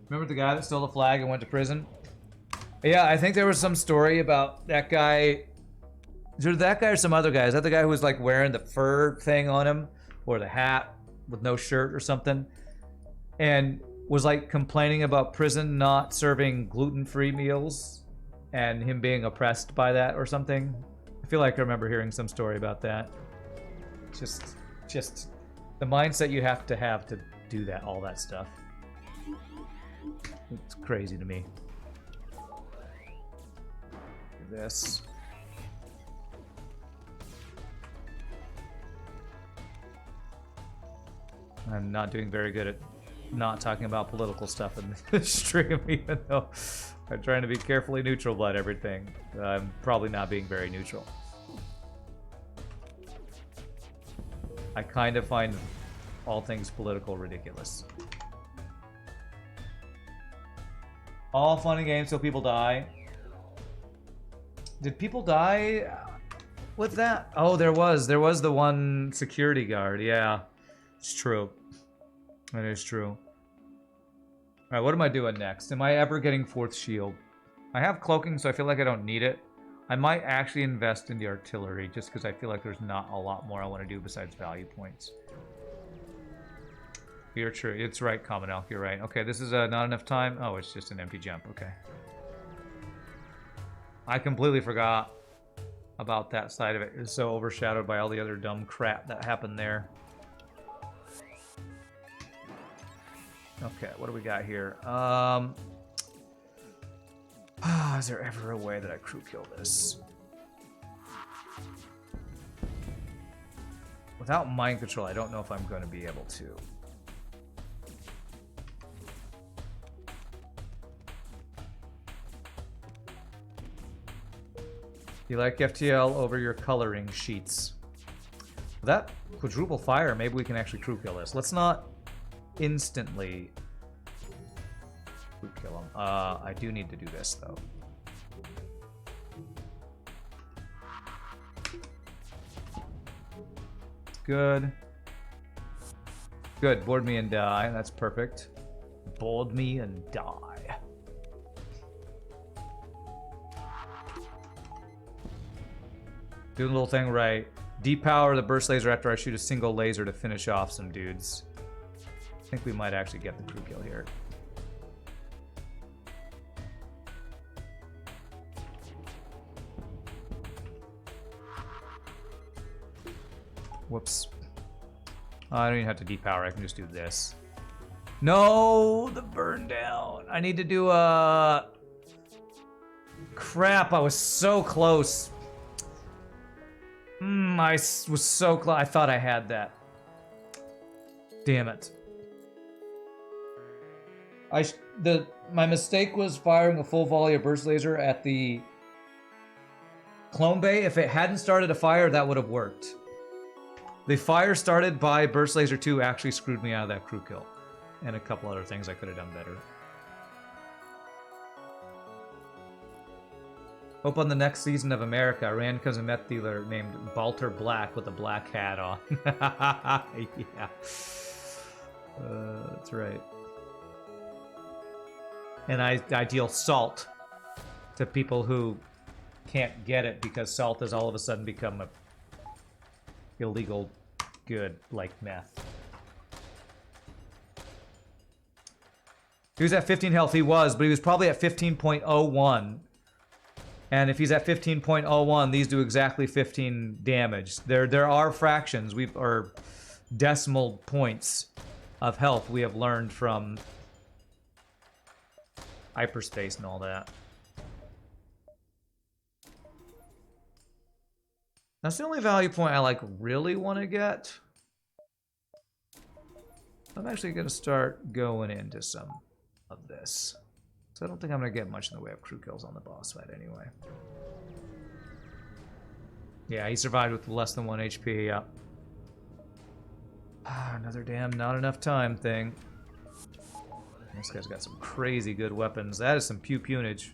Remember the guy that stole the flag and went to prison? Yeah, I think there was some story about that guy. Is it that guy or some other guy? Is that the guy who was like wearing the fur thing on him? Or the hat with no shirt or something? And was like complaining about prison not serving gluten-free meals and him being oppressed by that or something. I feel like I remember hearing some story about that. Just the mindset you have to do that, all that stuff. It's crazy to me. This. I'm not doing very good at not talking about political stuff in this stream, even though I'm trying to be carefully neutral about everything. I'm probably not being very neutral. I kind of find all things political ridiculous. All fun and games till people die. Did people die with that? Oh, there was the one security guard. Yeah, it's true. That is true. All right, what am I doing next? Am I ever getting 4th shield? I have cloaking, so I feel like I don't need it. I might actually invest in the artillery, just because I feel like there's not a lot more I want to do besides value points. You're true. It's right, Common Elk. You're right. Okay, this is not enough time. Oh, it's just an empty jump. Okay. I completely forgot about that side of it. It was so overshadowed by all the other dumb crap that happened there. Okay, what do we got here? Is there ever a way that I crew kill this? Without mind control, I don't know if I'm going to be able to. You like FTL over your coloring sheets. That quadruple fire, maybe we can actually crew kill this. Let's not instantly crew kill him. I do need to do this, though. Good. Good, board me and die. That's perfect. Board me and die. Do the little thing right. Depower the burst laser after I shoot a single laser to finish off some dudes. I think we might actually get the crew kill here. Whoops. I don't even have to depower, I can just do this. No, the burn down. I need to do a... Crap, I was so close. I was so close. I thought I had that. Damn it. My mistake was firing a full volley of burst laser at the clone bay. If it hadn't started a fire, that would have worked. The fire started by burst laser 2 actually screwed me out of that crew kill. And a couple other things I could have done better. Hope on the next season of America, Rand becomes a meth dealer named Balter Black with a black hat on. Yeah. That's right. And I deal salt to people who can't get it because salt has all of a sudden become a illegal good like meth. He was at 15 health, he was, but he was probably at 15.01. And if he's at 15.01, these do exactly 15 damage. There are fractions, or decimal points of health we have learned from hyperspace and all that. That's the only value point I like really want to get. I'm actually going to start going into some of this. So I don't think I'm going to get much in the way of crew kills on the boss fight anyway. Yeah, he survived with less than 1 HP, yeah. Another damn not enough time thing. This guy's got some crazy good weapons. That is some pew-pewnage.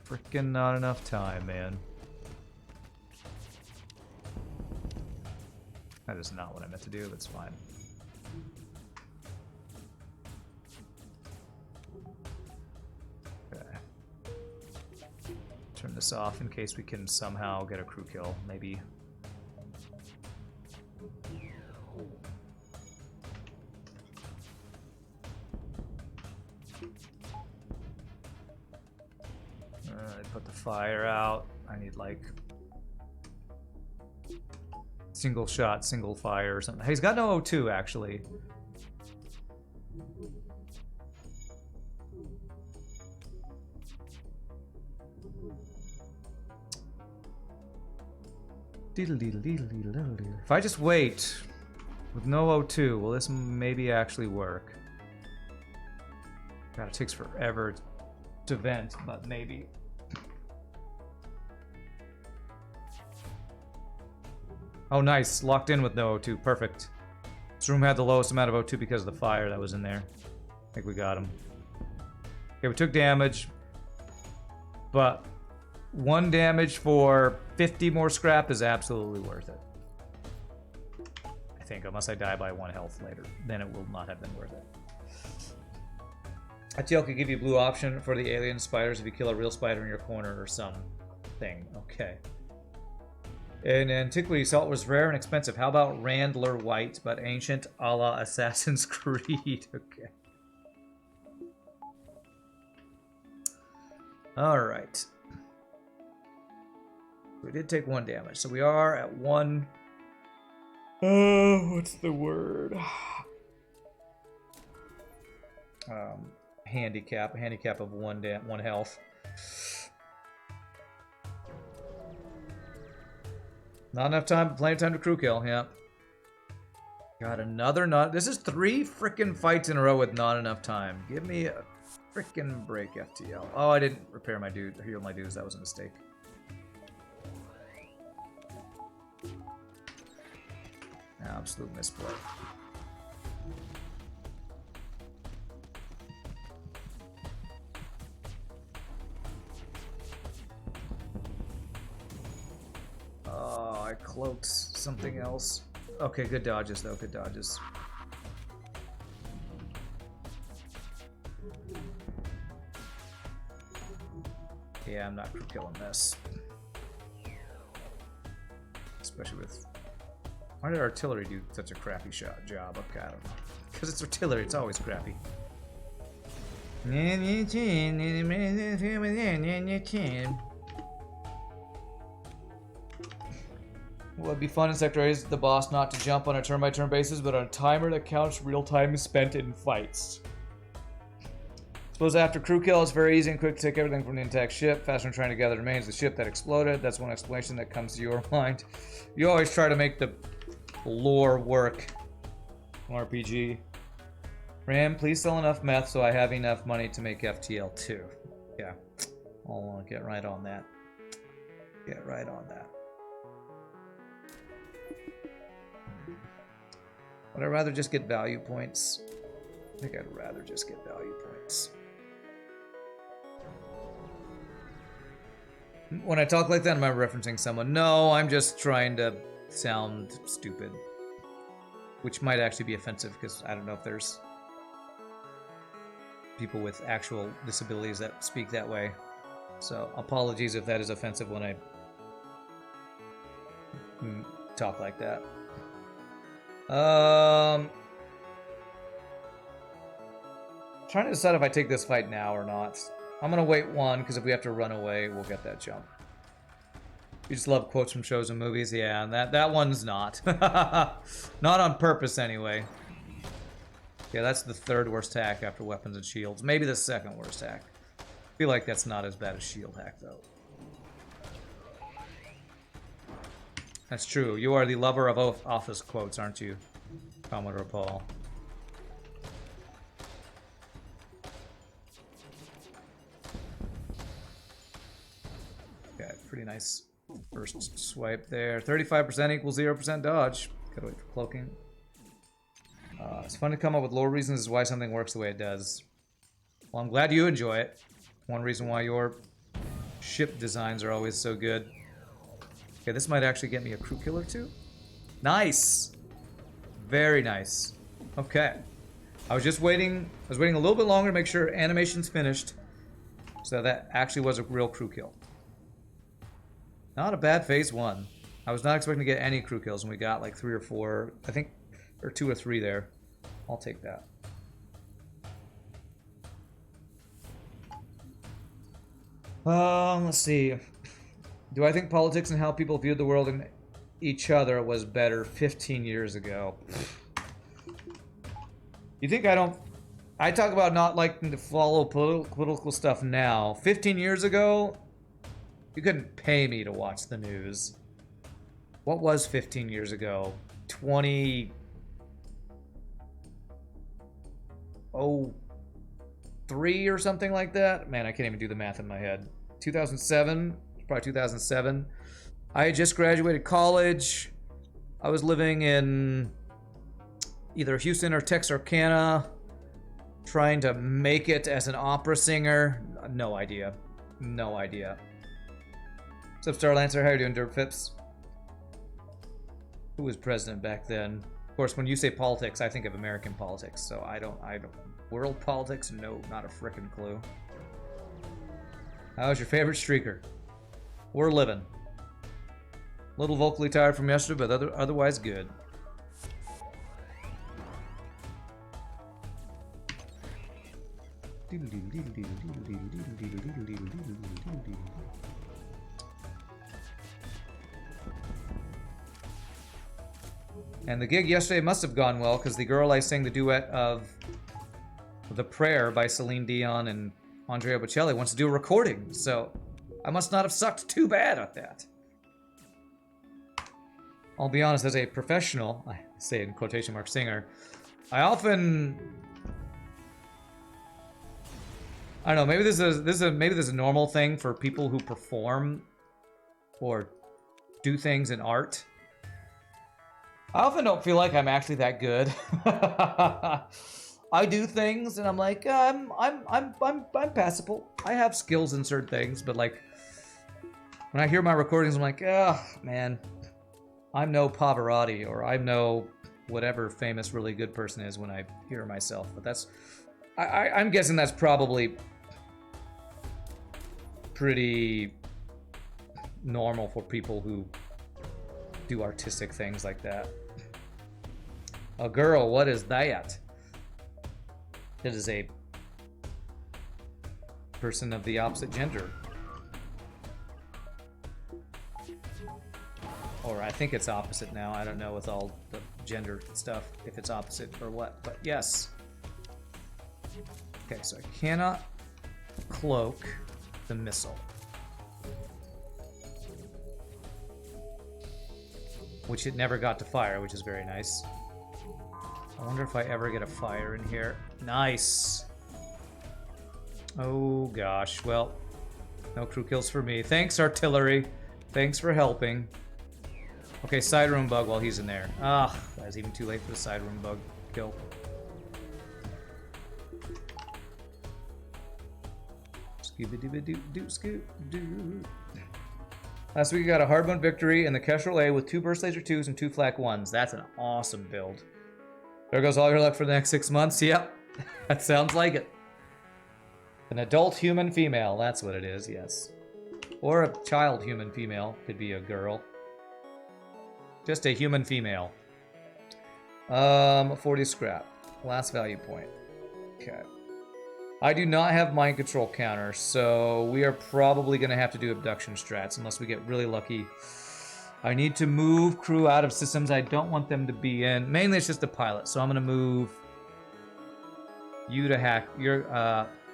Frickin' not enough time, man. That is not what I meant to do, but it's fine. Okay. Turn this off in case we can somehow get a crew kill, maybe. Put the fire out. I need like single shot, single fire or something. Hey, he's got no O2 actually. If I just wait with no O2, will this maybe actually work? God, it takes forever to vent, but maybe. Oh, nice. Locked in with no O2. Perfect. This room had the lowest amount of O2 because of the fire that was in there. I think we got him. Okay, we took damage. But 1 damage for 50 more scrap is absolutely worth it. I think, unless I die by 1 health later. Then it will not have been worth it. FTL could give you a blue option for the alien spiders if you kill a real spider in your corner or something. Okay. In antiquity, salt was rare and expensive. How about Randler White, but ancient a la Assassin's Creed? Okay. Alright. We did take 1 damage, so we are at 1... what's the word? Handicap. A handicap of 1 health. Not enough time, plenty of time to crew kill, yeah. Got another not. This is 3 frickin' fights in a row with not enough time. Give me a frickin' break, FTL. Oh, I didn't repair my dude, heal my dudes. That was a mistake. Absolute misplay. Oh, I cloaked something else. Okay, good dodges though, good dodges. Yeah, I'm not crew killing this. Especially with... Why did artillery do such a crappy job? Okay, I don't know. Because it's artillery, it's always crappy. What would be fun in Sector A is the boss not to jump on a turn-by-turn basis, but on a timer that counts real time spent in fights. Suppose after crew kill, it's very easy and quick to take everything from the intact ship. Faster than trying to gather remains the ship that exploded. That's one explanation that comes to your mind. You always try to make the lore work. RPG. Ram, please sell enough meth so I have enough money to make FTL 2. Yeah, I'll get right on that. Get right on that. Would I rather just get value points? I think I'd rather just get value points. When I talk like that, am I referencing someone? No, I'm just trying to sound stupid. Which might actually be offensive, because I don't know if there's people with actual disabilities that speak that way. So, apologies if that is offensive when I talk like that. Trying to decide if I take this fight now or not. I'm gonna wait one, because if we have to run away, we'll get that jump. You just love quotes from shows and movies? Yeah, and that one's not. Not on purpose, anyway. Yeah, that's the third worst hack after weapons and shields. Maybe the second worst hack. I feel like that's not as bad as shield hack, though. That's true. You are the lover of office quotes, aren't you, Commodore Paul? Okay, pretty nice first swipe there. 35% equals 0% dodge. Gotta wait for cloaking. It's fun to come up with lore reasons why something works the way it does. Well, I'm glad you enjoy it. One reason why your ship designs are always so good. Okay, this might actually get me a crew killer too. Nice! Very nice. Okay. I was just waiting. I was waiting a little bit longer to make sure animation's finished. So that actually was a real crew kill. Not a bad phase one. I was not expecting to get any crew kills, and we got like 3 or 4, I think, or 2 or 3 there. I'll take that. Let's see. Do I think politics and how people viewed the world and each other was better 15 years ago? You think I don't... I talk about not liking to follow political stuff now. 15 years ago, you couldn't pay me to watch the news. What was 15 years ago? 2003 or something like that? Man, I can't even do the math in my head. 2007? Probably 2007. I had just graduated college. I was living in either Houston or Texarkana, trying to make it as an opera singer. No idea. No idea. What's up, Starlancer? How are you doing, Derp Phipps? Who was president back then? Of course, when you say politics, I think of American politics, so I don't... World politics? No, not a frickin' clue. How was your favorite streaker? We're living. A little vocally tired from yesterday, but otherwise good. And the gig yesterday must have gone well, because the girl I sang the duet of The Prayer by Celine Dion and Andrea Bocelli wants to do a recording, so I must not have sucked too bad at that. I'll be honest, as a professional, I say in quotation mark singer, I often... I don't know, maybe this is a normal thing for people who perform or do things in art. I often don't feel like I'm actually that good. I do things and I'm like, I'm passable. I have skills in certain things, but like when I hear my recordings, I'm like, oh man, I'm no Pavarotti, or I'm no whatever famous really good person is when I hear myself. But that's, I'm guessing that's probably pretty normal for people who do artistic things like that. A girl, what is that? It is a person of the opposite gender. Or I think it's opposite now. I don't know with all the gender stuff if it's opposite or what, but yes. Okay, so I cannot cloak the missile. Which it never got to fire, which is very nice. I wonder if I ever get a fire in here. Nice. Oh gosh, well, no crew kills for me. Thanks, artillery. Thanks for helping. Okay, side room bug while he's in there. Ah, that was even too late for the side room bug kill. Scooby-dooby-doo, scoop-doo. Last week we got a hard-won victory in the Kestrel A with 2 Burst Laser 2s and 2 Flak 1s. That's an awesome build. There goes all your luck for the next 6 months. Yep, that sounds like it. An adult human female, that's what it is, yes. Or a child human female, could be a girl. Just a human female. 40 scrap. Last value point. Okay. I do not have mind control counter, so we are probably going to have to do abduction strats unless we get really lucky. I need to move crew out of systems I don't want them to be in. Mainly it's just the pilot, so I'm going to move you to hack.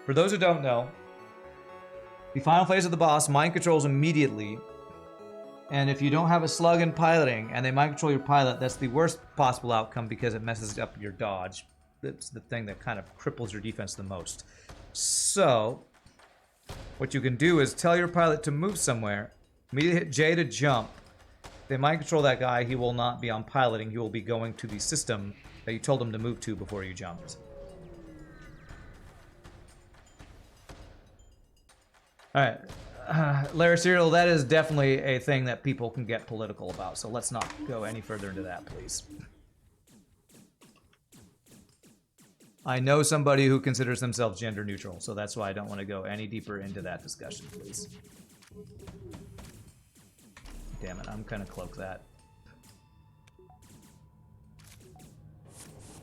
For those who don't know, the final phase of the boss mind controls immediately. And if you don't have a slug in piloting and they mind control your pilot, that's the worst possible outcome because it messes up your dodge. That's the thing that kind of cripples your defense the most. So, what you can do is tell your pilot to move somewhere, immediately hit J to jump. If they mind control that guy, he will not be on piloting, he will be going to the system that you told him to move to before you jumped. Alright. Larry Serial, that is definitely a thing that people can get political about, so let's not go any further into that, please. I know somebody who considers themselves gender neutral, so that's why I don't want to go any deeper into that discussion, please. Damn it, I'm gonna cloak that.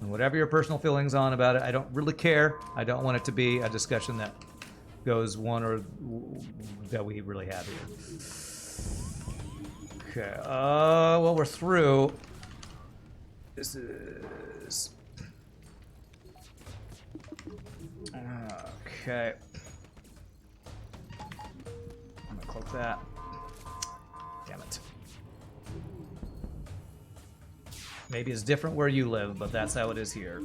And whatever your personal feelings on about it, I don't really care. I don't want it to be a discussion that goes one or that we really have here. Okay, well, we're through. This is... Okay. I'm gonna cloak that. Damn it. Maybe it's different where you live, but that's how it is here.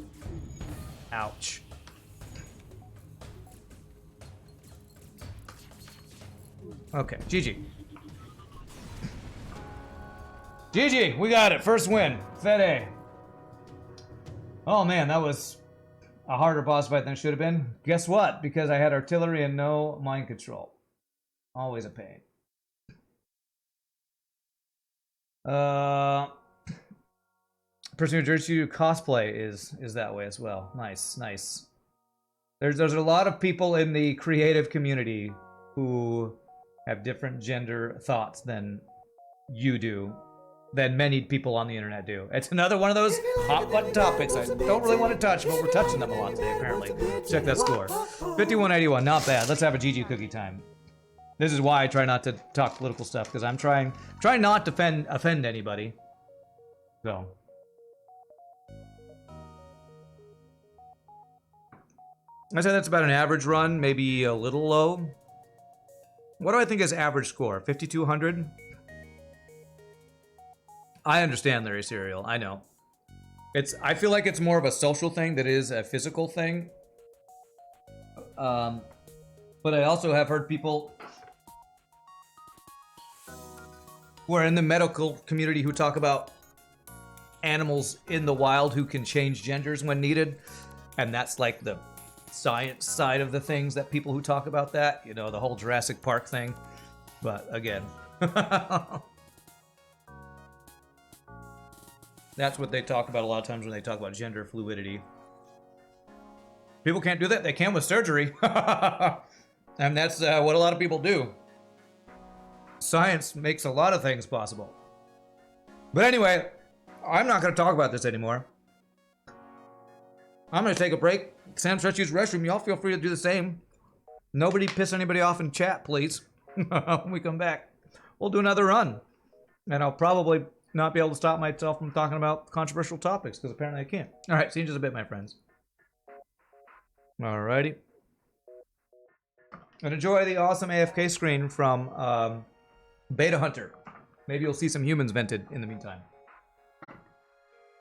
Ouch. Okay, GG. GG, we got it. First win. Fede. Oh man, that was a harder boss fight than it should have been. Guess what? Because I had artillery and no mind control. Always a pain. Person who judges you cosplay is that way as well. Nice, nice. There's a lot of people in the creative community who have different gender thoughts than you do, than many people on the internet do. It's another one of those hot button topics I don't really want to touch, but we're touching them a lot today, apparently. Check that score. 5181, not bad. Let's have a GG cookie time. This is why I try not to talk political stuff, because I'm trying not to offend anybody. So. I'd say that's about an average run, maybe a little low. What do I think is average score? 5,200? I understand, Larry Serial. I know. I feel like it's more of a social thing than it is a physical thing. But I also have heard people who are in the medical community who talk about animals in the wild who can change genders when needed. And that's like the science side of the things that people who talk about that, you know, the whole Jurassic Park thing. But again, that's what they talk about a lot of times when they talk about gender fluidity. People can't do that. They can with surgery. And that's what a lot of people do. Science makes a lot of things possible. But anyway, I'm not going to talk about this anymore. I'm going to take a break. Sam starts to use the restroom. Y'all feel free to do the same. Nobody piss anybody off in chat, please. When we come back, we'll do another run. And I'll probably not be able to stop myself from talking about controversial topics, because apparently I can't. All right, see you in just a bit, my friends. Alrighty. And enjoy the awesome AFK screen from Beta Hunter. Maybe you'll see some humans vented in the meantime.